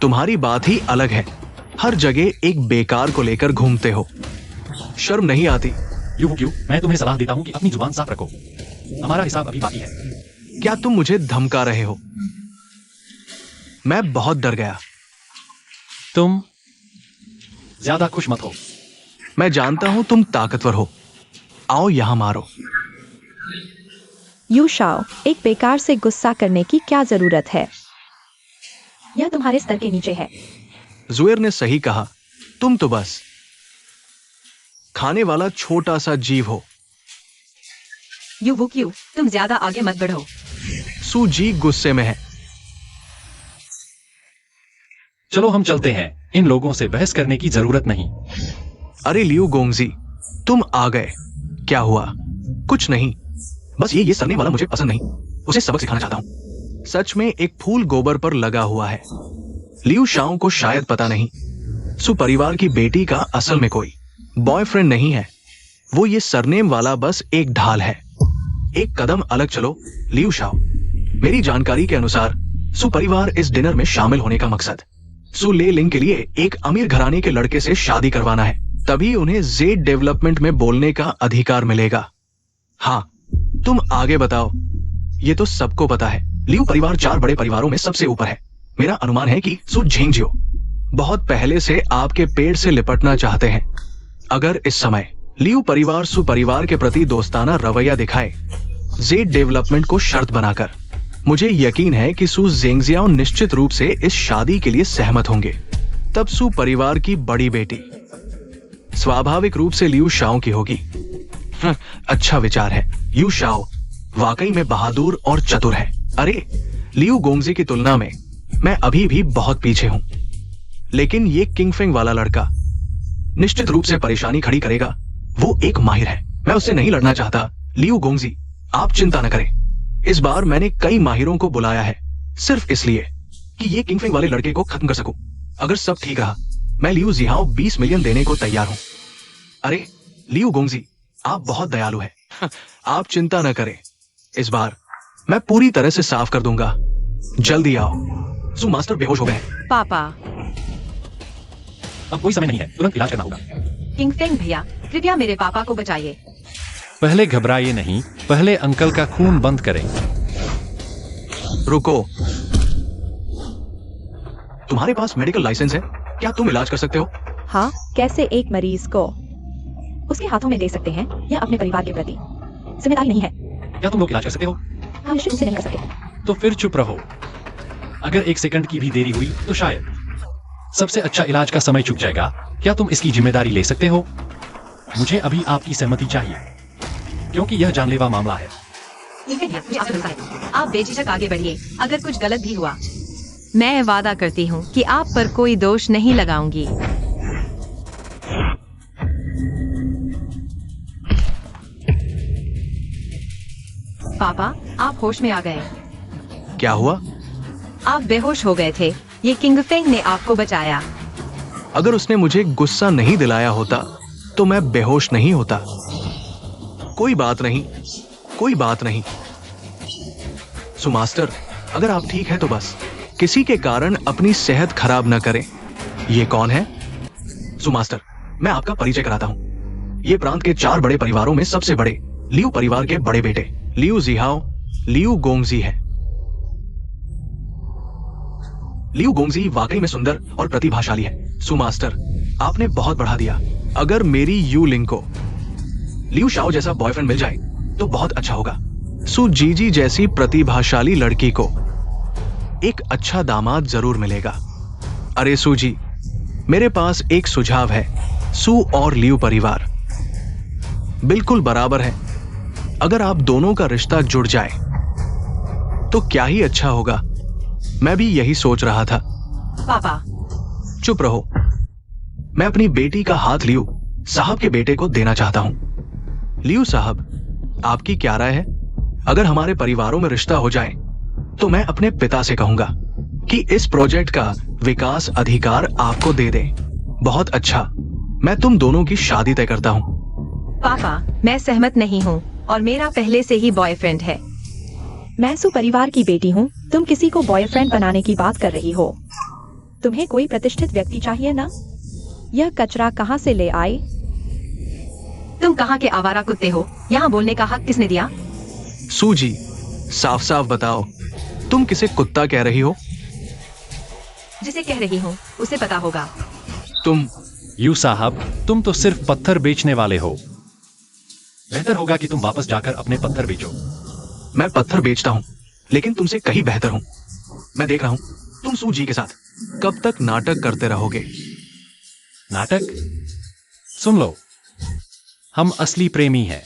तुम्हारी बात ही अलग है। हर जगह एक बेकार को लेकर घूमते हो। शर्म नहीं आती? क्यों मैं तुम्हें सलाह देता हूँ कि अपनी जुबान साफ रखो, हमारा हिसाब अभी बाकी है। क्या तुम मुझे धमका रहे हो? मैं बहुत डर गया। तुम ज्यादा खुश मत हो। मैं जानता हूं तुम ताकतवर हो। आओ यहां मारो। यू शाओ, एक बेकार से गुस्सा करने की क्या जरूरत है? यह तुम्हारे स्तर के नीचे है। जुएर ने सही कहा, तुम तो बस खाने वाला छोटा सा जीव हो। क्यों तुम ज्यादा आगे मत बढ़ो। सू जी गुस्से में है। चलो हम चलते हैं, इन लोगों से बहस करने की जरूरत नहीं। अरे लियू गोंगजी, तुम आ गए। क्या हुआ? कुछ नहीं, बस ये सरने वाला मुझे पसंद नहीं, उसे सबक सिखाना चाहता हूं। सच में एक फूल गोबर पर लगा हुआ है। लियू शाओ को शायद पता नहीं, सु परिवार की बेटी का असल में कोई बॉयफ्रेंड नहीं है। वो ये सरनेम वाला बस एक ढाल है। एक कदम अलग चलो लियू शाओ। मेरी जानकारी के अनुसार सु परिवार इस डिनर में शामिल होने का मकसद सु ले लिंग के लिए एक अमीर घराने के लड़के से शादी करवाना है, तभी उन्हें जेड डेवलपमेंट में बोलने का अधिकार मिलेगा। हाँ, तुम आगे बताओ। ये तो सबको पता है, लियू परिवार 4 बड़े परिवारों में सबसे ऊपर है। मेरा अनुमान है कि सु झेंगजियो बहुत पहले से आपके पेड़ से लिपटना चाहते हैं। अगर इस समय लियू परिवार सु परिवार के प्रति दोस्ताना रवैया दिखाए, जेड डेवलपमेंट को शर्त बनाकर, मुझे यकीन है कि सु जेंगजियाओ निश्चित रूप से इस शादी के लिए सहमत होंगे। तब सु परिवार की बड़ी बेटी स्वाभाविक रूप से लियू शाओ की होगी। अच्छा विचार है। यू शाओ वाकई में बहादुर और चतुर है। अरे, लियू गोंगजी की तुलना में मैं अभी भी बहुत पीछे हूं, लेकिन ये किंगफिंग वाला लड़का निश्चित रूप से परेशानी खड़ी करेगा। वो एक माहिर है, मैं उससे नहीं लड़ना चाहता। लियू गोंगजी, आप चिंता न करें। इस बार मैंने कई माहिरों को बुलाया है, सिर्फ इसलिए कि ये किंगफिंग वाले लड़के को खत्म कर सकूं। अगर सब ठीक रहा, मैं लियू जिहाओ 20 मिलियन देने को तैयार हूं। अरे लियू गोंगजी, आप बहुत दयालु हैं। आप चिंता न करें, इस बार मैं पूरी तरह से साफ कर दूंगा। जल्दी आओ। सु मास्टर बेहोश हो गए। पापा, अब कोई समय नहीं है, तुरंत इलाज करना होगा। किंगफिंग भैया, कृपया मेरे पापा को बचाइए। पहले घबराइए नहीं, पहले अंकल का खून बंद करें। रुको, तुम्हारे पास मेडिकल लाइसेंस है? क्या तुम इलाज कर सकते हो? हाँ, कैसे एक मरीज को उसके हाथों में दे सकते हैं? यह अपने परिवार के प्रति जिम्मेदारी नहीं है। क्या तुम लोग इलाज कर सकते हो? हम निश्चित रूप से नहीं कर सकते। तो फिर चुप रहो। अगर 1 सेकंड की भी देरी हुई तो शायद सबसे अच्छा इलाज का समय चूक जाएगा। क्या तुम इसकी जिम्मेदारी ले सकते हो? मुझे अभी आपकी सहमति चाहिए, क्योंकि यह जानलेवा मामला है। मुझे आप पर भरोसा है। आप बेझिझक आगे बढ़िए। अगर कुछ गलत भी हुआ, मैं वादा करती हूँ कि आप पर कोई दोष नहीं लगाऊंगी। पापा, आप होश में आ गए। क्या हुआ? आप बेहोश हो गए थे। ये किंगफिंग ने आपको बचाया। अगर उसने मुझे गुस्सा नहीं दिलाया होता तो मैं बेहोश नहीं होता। कोई बात नहीं, कोई बात नहीं। सु मास्टर, अगर आप ठीक है तो बस किसी के कारण अपनी सेहत खराब न करें। ये कौन है? सु मास्टर, मैं आपका परिचय कराता हूं। ये प्रांत के 4 बड़े परिवारों में सबसे बड़े लियू परिवार के बड़े बेटे लियू जिहाओ लियू गोंगजी है। लियू गोंगजी वाकई में सुंदर और प्रतिभाशाली है। सु मास्टर, आपने बहुत बढ़ा दिया। अगर मेरी यू लिंग को लियू शाओ जैसा बॉयफ्रेंड मिल जाए तो बहुत अच्छा होगा। सु जीजी जैसी प्रतिभाशाली लड़की को एक अच्छा दामाद जरूर मिलेगा। अरे सु जी, मेरे पास एक सुझाव है। सु और लियू परिवार बिल्कुल बराबर है। अगर आप दोनों का रिश्ता जुड़ जाए तो क्या ही अच्छा होगा। मैं भी यही सोच रहा था। पापा, चुप रहो। मैं अपनी बेटी का हाथ लियू साहब के बेटे को देना चाहता हूं। लियू साहब, आपकी क्या राय है? अगर हमारे परिवारों में रिश्ता हो जाए तो मैं अपने पिता से कहूंगा कि इस प्रोजेक्ट का विकास अधिकार आपको दे दे। बहुत अच्छा, मैं तुम दोनों की शादी तय करता हूं। पापा, मैं सहमत नहीं हूँ और मेरा पहले से ही बॉयफ्रेंड है। मैं सु परिवार की बेटी हूँ, तुम किसी को बॉयफ्रेंड बनाने की बात कर रही हो। तुम्हें कोई प्रतिष्ठित व्यक्ति चाहिए ना? यह कचरा कहाँ से ले आए? तुम कहाँ के आवारा कुत्ते हो? यहाँ बोलने का हक किसने दिया? सूजी, साफ साफ बताओ, तुम किसे कुत्ता कह रही हो? जिसे कह रही हूँ उसे पता होगा। तुम यू साहब, तुम तो सिर्फ पत्थर बेचने वाले हो। बेहतर होगा कि तुम वापस जाकर अपने पत्थर बेचो। मैं पत्थर बेचता हूँ, लेकिन तुमसे कहीं बेहतर हूँ। मैं देख रहा हूँ तुम सूजी के साथ कब तक नाटक करते रहोगे। नाटक? सुन लो, हम असली प्रेमी हैं।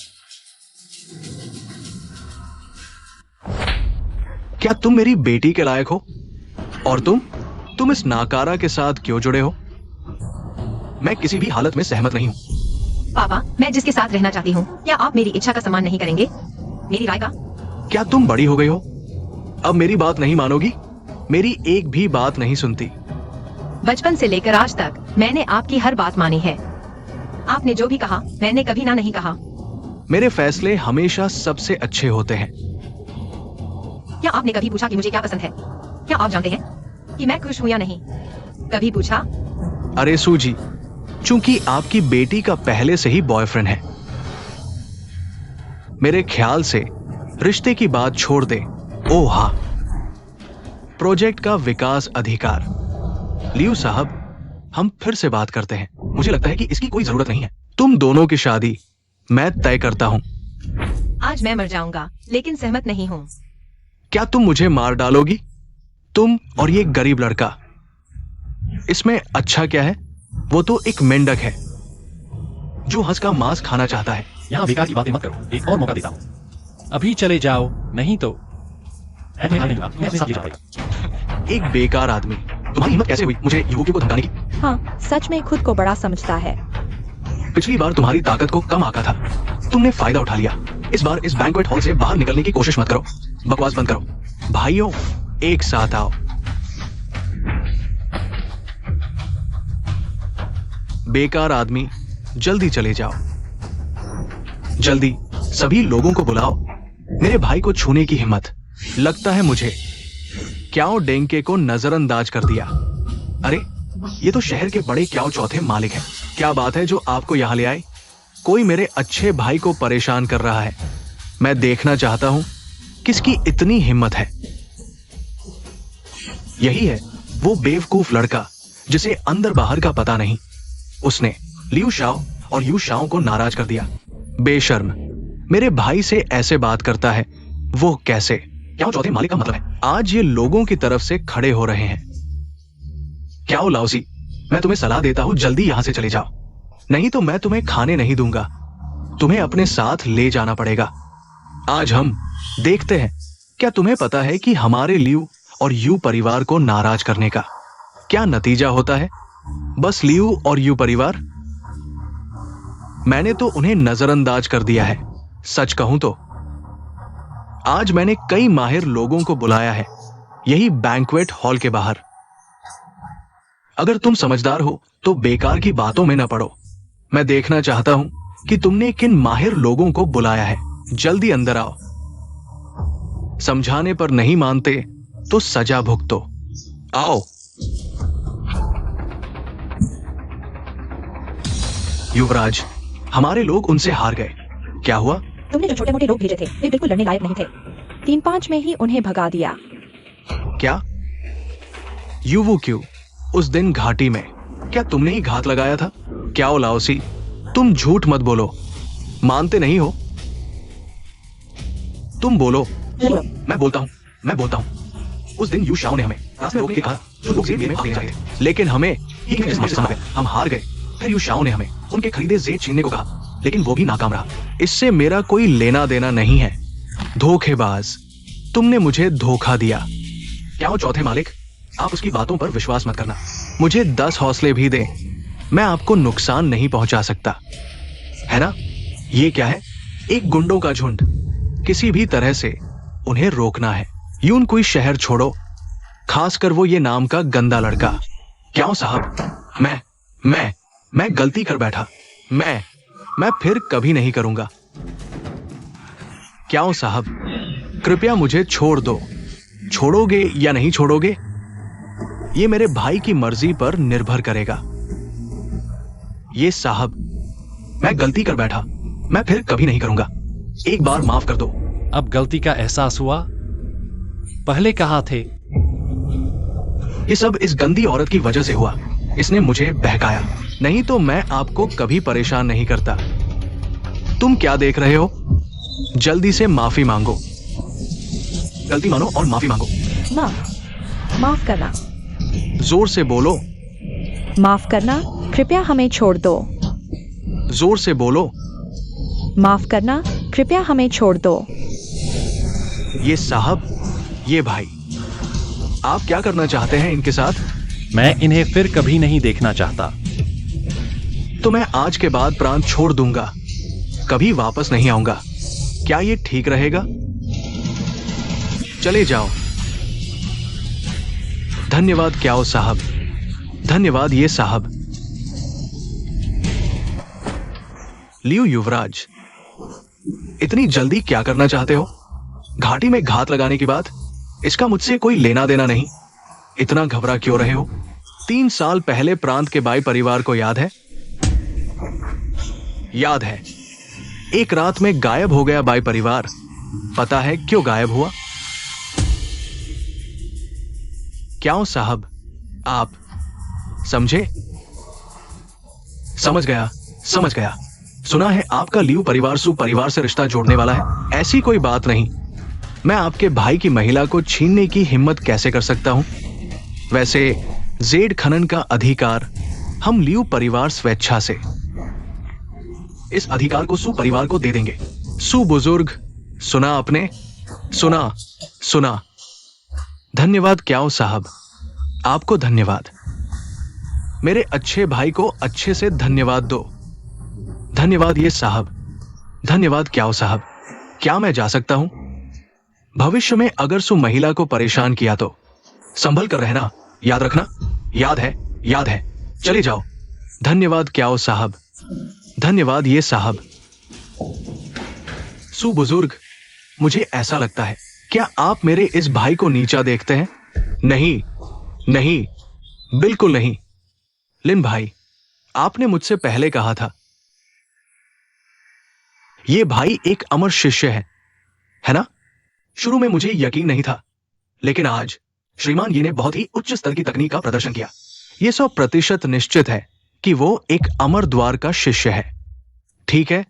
क्या तुम मेरी बेटी के लायक हो? और तुम इस नाकारा के साथ क्यों जुड़े हो? मैं किसी भी हालत में सहमत नहीं हूँ। पापा, मैं जिसके साथ रहना चाहती हूँ, क्या आप मेरी इच्छा का सम्मान नहीं करेंगे? मेरी राय का? क्या तुम बड़ी हो गई हो? अब मेरी बात नहीं मानोगी? मेरी एक भी बात नहीं सुनती। बचपन से लेकर आज तक मैंने आपकी हर बात मानी है। आपने जो भी कहा मैंने कभी ना नहीं कहा। मेरे फैसले हमेशा सबसे अच्छे होते हैं। क्या आपने कभी पूछा कि मुझे क्या पसंद है? क्या आप जानते हैं कि मैं खुश हूँ या नहीं? कभी पूछा? अरे सूजी, चूंकि आपकी बेटी का पहले से ही बॉयफ्रेंड है, मेरे ख्याल से रिश्ते की बात छोड़ दे। ओह हाँ, प्रोजेक्ट का विकास अधिकार। लियू साहब, हम फिर से बात करते हैं। मुझे लगता है कि इसकी कोई जरूरत नहीं है। तुम दोनों की शादी मैं तय करता हूं। आज मैं मर जाऊंगा, लेकिन सहमत नहीं हूँ। क्या तुम मुझे मार डालोगी? तुम और ये गरीब लड़का, इसमें अच्छा क्या है? वो तो एक मेंढक है जो हंस का मांस खाना चाहता है। यहाँ बेकार की बातें मत करो, एक और मौका देता हूँ। अभी चले जाओ, नहीं तो मैं अपने साथ ले जाऊंगा। एक बेकार आदमी, तुम्हारी हिम्मत कैसे हुई मुझे युवती को धमकाने की? हाँ, सच में खुद को बड़ा समझता है। पिछली बार तुम्हारी ताकत को कम आका था, तुमने फायदा उठा लिया। इस बार इस बैंक्वेट हॉल से बाहर निकलने की कोशिश मत करो। बकवास बंद करो। भाइयों, एक साथ आओ। बेकार आदमी, जल्दी चले जाओ। जल्दी सभी लोगों को बुलाओ। मेरे भाई को छूने की हिम्मत, लगता है मुझे क्याओ डेंके को नजरअंदाज कर दिया। अरे, ये तो शहर के बड़े क्याओ चौथे मालिक हैं। क्या बात है जो आपको यहां ले आए? कोई मेरे अच्छे भाई को परेशान कर रहा है। मैं देखना चाहता हूं किसकी इतनी हिम्मत है। यही है वो बेवकूफ लड़का जिसे अंदर बाहर का पता नहीं। उसने लियू शाओ और यू शाओ को नाराज कर दिया। बेशर्म, मेरे भाई से ऐसे बात करता है। वो कैसे? क्या चौथे मालिक का मतलब है आज ये लोगों की तरफ से खड़े हो रहे हैं। क्या हो लाओसी, मैं तुम्हें सलाह देता हूं, जल्दी यहां से चले जाओ, नहीं तो मैं तुम्हें खाने नहीं दूंगा। तुम्हें अपने साथ ले जाना पड़ेगा। आज हम देखते हैं क्या तुम्हें पता है कि हमारे लियू और यू परिवार को नाराज करने का क्या नतीजा होता है। बस लियू और यू परिवार, मैंने तो उन्हें नजरअंदाज कर दिया है। सच कहूं तो आज मैंने कई माहिर लोगों को बुलाया है यही बैंक्वेट हॉल के बाहर। अगर तुम समझदार हो तो बेकार की बातों में न पड़ो। मैं देखना चाहता हूं कि तुमने किन माहिर लोगों को बुलाया है। जल्दी अंदर आओ। समझाने पर नहीं मानते तो सजा भुगतो। आओ। युवराज, हमारे लोग उनसे हार गए। क्या हुआ? तुमने जो छोटे मोटे लोग भेजे थे वे बिल्कुल लड़ने लायक नहीं थे। 3-5 में ही उन्हें भगा दिया। क्या? युवू क्यों? उस दिन घाटी में क्या तुमने ही घात लगाया था? क्या ओ लाओसी, तुम झूठ मत बोलो। मानते नहीं हो? तुम बोलो। मैं बोलता हूं। उस दिन यू शाओ ने हमें रास्ते में रोक के कहा जो लोग जेब में भागने चाहिए थे, लेकिन हमें हम हार गए। फिर यू शाओ ने हमें उनके खरीदे जेब छीनने को कहा, लेकिन वो भी नाकाम रहा। इससे मेरा कोई लेना देना नहीं है। धोखेबाज, तुमने मुझे धोखा दिया। क्या हो चौथे मालिक, आप उसकी बातों पर विश्वास मत करना। मुझे 10 हौसले भी दें, मैं आपको नुकसान नहीं पहुंचा सकता, है ना? ये क्या है? एक गुंडों का झुंड। किसी भी तरह से उन्हें रोकना है। यून कोई शहर छोड़ो, खासकर वो ये नाम का गंदा लड़का। क्या हो साहब, मैं गलती कर बैठा। मैं फिर कभी नहीं करूंगा। क्या हो साहब, कृपया मुझे छोड़ दो। छोड़ोगे या नहीं छोड़ोगे ये मेरे भाई की मर्जी पर निर्भर करेगा। ये साहब, मैं गलती कर बैठा, मैं फिर कभी नहीं करूंगा। एक बार माफ कर दो। अब गलती का एहसास हुआ? पहले कहा थे। ये सब इस गंदी औरत की वजह से हुआ। इसने मुझे बहकाया, नहीं तो मैं आपको कभी परेशान नहीं करता। तुम क्या देख रहे हो? जल्दी से माफी मांगो। गलती मानो और माफी मांगो। माफ करना। जोर से बोलो। माफ करना, कृपया हमें छोड़ दो। जोर से बोलो। माफ करना, कृपया हमें छोड़ दो। ये साहब, ये भाई, आप क्या करना चाहते हैं इनके साथ? मैं इन्हें फिर कभी नहीं देखना चाहता। तो मैं आज के बाद प्रांत छोड़ दूंगा, कभी वापस नहीं आऊंगा। क्या ये ठीक रहेगा? चले जाओ। धन्यवाद क्याओ साहब, धन्यवाद ये साहब। लियो युवराज, इतनी जल्दी क्या करना चाहते हो? घाटी में घात लगाने की बात, इसका मुझसे कोई लेना देना नहीं। इतना घबरा क्यों रहे हो? 3 साल पहले प्रांत के बाई परिवार को याद है? याद है। एक रात में गायब हो गया बाई परिवार। पता है क्यों गायब हुआ? क्याओ साहब, आप समझे? समझ गया, समझ गया। सुना है आपका लियू परिवार सु परिवार से रिश्ता जोड़ने वाला है। ऐसी कोई बात नहीं। मैं आपके भाई की महिला को छीनने की हिम्मत कैसे कर सकता हूं? वैसे जेड खनन का अधिकार हम लियू परिवार स्वेच्छा से इस अधिकार को सु परिवार को दे देंगे। सु बुजुर्ग, सुना आपने? सुना, सुना। धन्यवाद क्याओ साहब, आपको धन्यवाद। मेरे अच्छे भाई को अच्छे से धन्यवाद दो। धन्यवाद ये साहब, धन्यवाद क्याओ साहब। क्या मैं जा सकता हूं? भविष्य में अगर सु महिला को परेशान किया तो संभल कर रहना, याद रखना। याद है, याद है। चले जाओ। धन्यवाद क्याओ साहब, धन्यवाद ये साहब। सु बुजुर्ग, मुझे ऐसा लगता है, क्या आप मेरे इस भाई को नीचा देखते हैं? नहीं, नहीं, बिल्कुल नहीं। लिन भाई, आपने मुझसे पहले कहा था ये भाई एक अमर शिष्य है ना? शुरू में मुझे यकीन नहीं था, लेकिन आज श्रीमान ये ने बहुत ही उच्च स्तर की तकनीक का प्रदर्शन किया। ये 100% निश्चित है कि वो एक अमर द्वार का शिष्य है। ठीक है,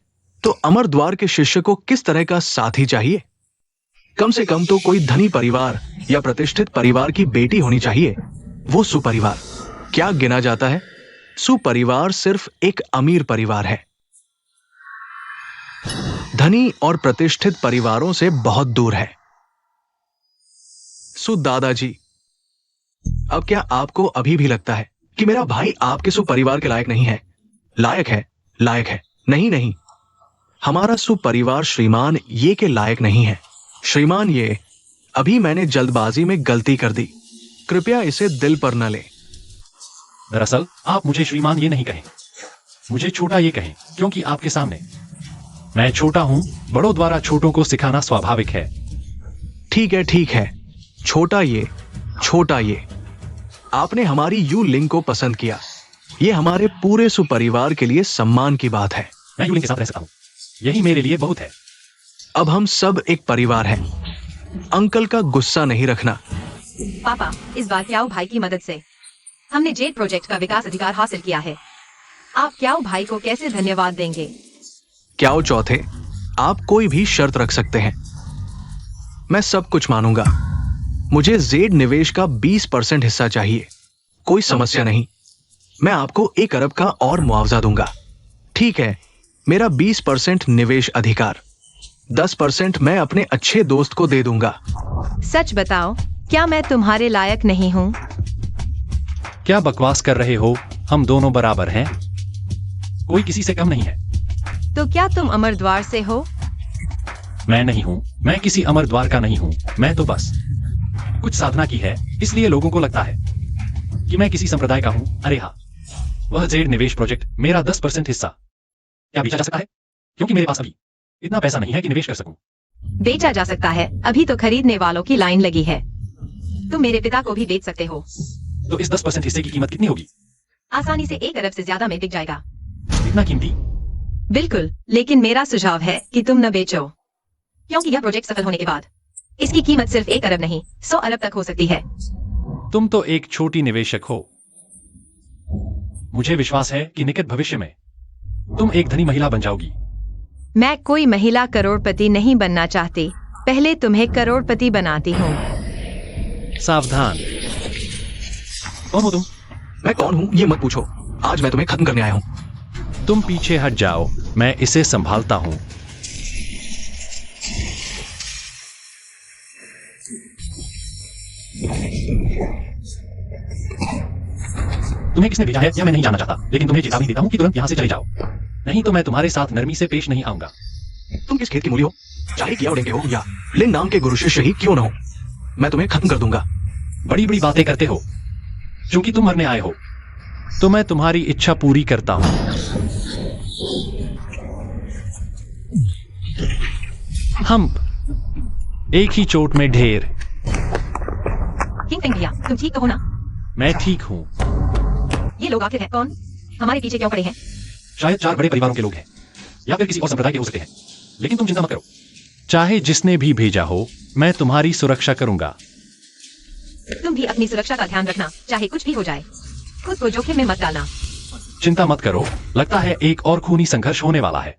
तो अमर द्वार के शिष्य को किस तरह का साथी चाहिए? कम से कम तो कोई धनी परिवार या प्रतिष्ठित परिवार की बेटी होनी चाहिए। वो सुपरिवार क्या गिना जाता है? सुपरिवार सिर्फ एक अमीर परिवार है, धनी और प्रतिष्ठित परिवारों से बहुत दूर है। दादाजी, अब क्या आपको अभी भी लगता है कि मेरा भाई आपके सुपरिवार के लायक नहीं है? लायक है, लायक है। नहीं नहीं, हमारा सुपरिवार श्रीमान ये के लायक नहीं है। श्रीमान ये, अभी मैंने जल्दबाजी में गलती कर दी, कृपया इसे दिल पर न ले। दरअसल आप मुझे श्रीमान ये नहीं कहें, मुझे छोटा ये कहें, क्योंकि आपके सामने मैं छोटा हूं। बड़ों द्वारा छोटों को सिखाना स्वाभाविक है। ठीक है, ठीक है। छोटा ये, छोटा ये। आपने हमारी यू लिंग को पसंद किया, ये हमारे पूरे सुपरिवार के लिए सम्मान की बात है। मैं यूलिंग के साथ रह सकता हूं, यही मेरे लिए बहुत है। अब हम सब एक परिवार हैं। अंकल का गुस्सा नहीं रखना। पापा, इस बार क्याओ भाई की मदद से हमने जेड प्रोजेक्ट का विकास अधिकार हासिल किया है। आप क्याओ भाई को कैसे धन्यवाद देंगे? क्याओ चौथे, आप कोई भी शर्त रख सकते हैं, मैं सब कुछ मानूंगा। मुझे जेड निवेश का 20% हिस्सा चाहिए। कोई समस्या नहीं, मैं आपको 1 अरब का और मुआवजा दूंगा। ठीक है, मेरा 20% निवेश अधिकार, 10% मैं अपने अच्छे दोस्त को दे दूंगा। सच बताओ, क्या मैं तुम्हारे लायक नहीं हूँ? क्या बकवास कर रहे हो? हम दोनों बराबर हैं, कोई किसी से कम नहीं है। तो क्या तुम अमर द्वार से हो? मैं नहीं हूँ, मैं किसी अमर द्वार का नहीं हूँ। मैं तो बस कुछ साधना की है, इसलिए लोगों को लगता है कि मैं किसी संप्रदाय का हूँ। अरे हाँ, वह जेड निवेश प्रोजेक्ट, मेरा 10% हिस्सा क्या बेचा जा सकता है? क्योंकि मेरे पास अभी इतना पैसा नहीं है कि निवेश कर सकूं। बेचा जा सकता है, अभी तो खरीदने वालों की लाइन लगी है। तुम मेरे पिता को भी बेच सकते हो। तो इस 10% हिस्से की कीमत कितनी होगी? आसानी से 1 अरब से ज्यादा में बिक जाएगा। इतना कीमती? बिल्कुल, लेकिन मेरा सुझाव है कि तुम न बेचो, क्योंकि यह प्रोजेक्ट सफल होने के बाद इसकी कीमत सिर्फ 1 अरब नहीं 100 अरब तक हो सकती है। तुम तो एक छोटी निवेशक हो। मुझे विश्वास है कि निकट भविष्य में तुम एक धनी महिला बन जाओगी। मैं कोई महिला करोड़पति नहीं बनना चाहती, पहले तुम्हें करोड़पति बनाती हूँ। सावधान। कौन हो तुम? मैं कौन हूं ये मत पूछो, आज मैं तुम्हें खत्म करने आया हूं। तुम पीछे हट जाओ, मैं इसे संभालता हूं। तुम्हें किसने भेजा है यह मैं नहीं जानना चाहता, लेकिन तुम्हें चेतावनी देता हूं कि तुरंत यहां से चले जाओ, नहीं तो मैं तुम्हारे साथ नरमी से पेश नहीं आऊंगा। तुम किस खेत की मूली हो, चाहे किया उड़ेंगे हो या लिन नाम के गुरु शिष्य ही क्यों न हो, मैं तुम्हें खत्म कर दूंगा। बड़ी बड़ी बातें करते हो, क्योंकि तुम मरने आए हो तो मैं तुम्हारी इच्छा पूरी करता हूं। हम्प, एक ही चोट में ढेर। किंग फेंग भैया, तुम ठीक तो हो ना? मैं ठीक हूं। ये लोग आखिर है कौन? हमारे पीछे क्यों खड़े हैं? शायद 4 बड़े परिवारों के लोग हैं, या फिर किसी और संप्रदाय के हो सकते हैं, लेकिन तुम चिंता मत करो। चाहे जिसने भी भेजा हो, मैं तुम्हारी सुरक्षा करूंगा। तुम भी अपनी सुरक्षा का ध्यान रखना, चाहे कुछ भी हो जाए। खुद को जोखिम में मत डालना। चिंता मत करो, लगता है एक और खूनी संघर्ष होने वाला है।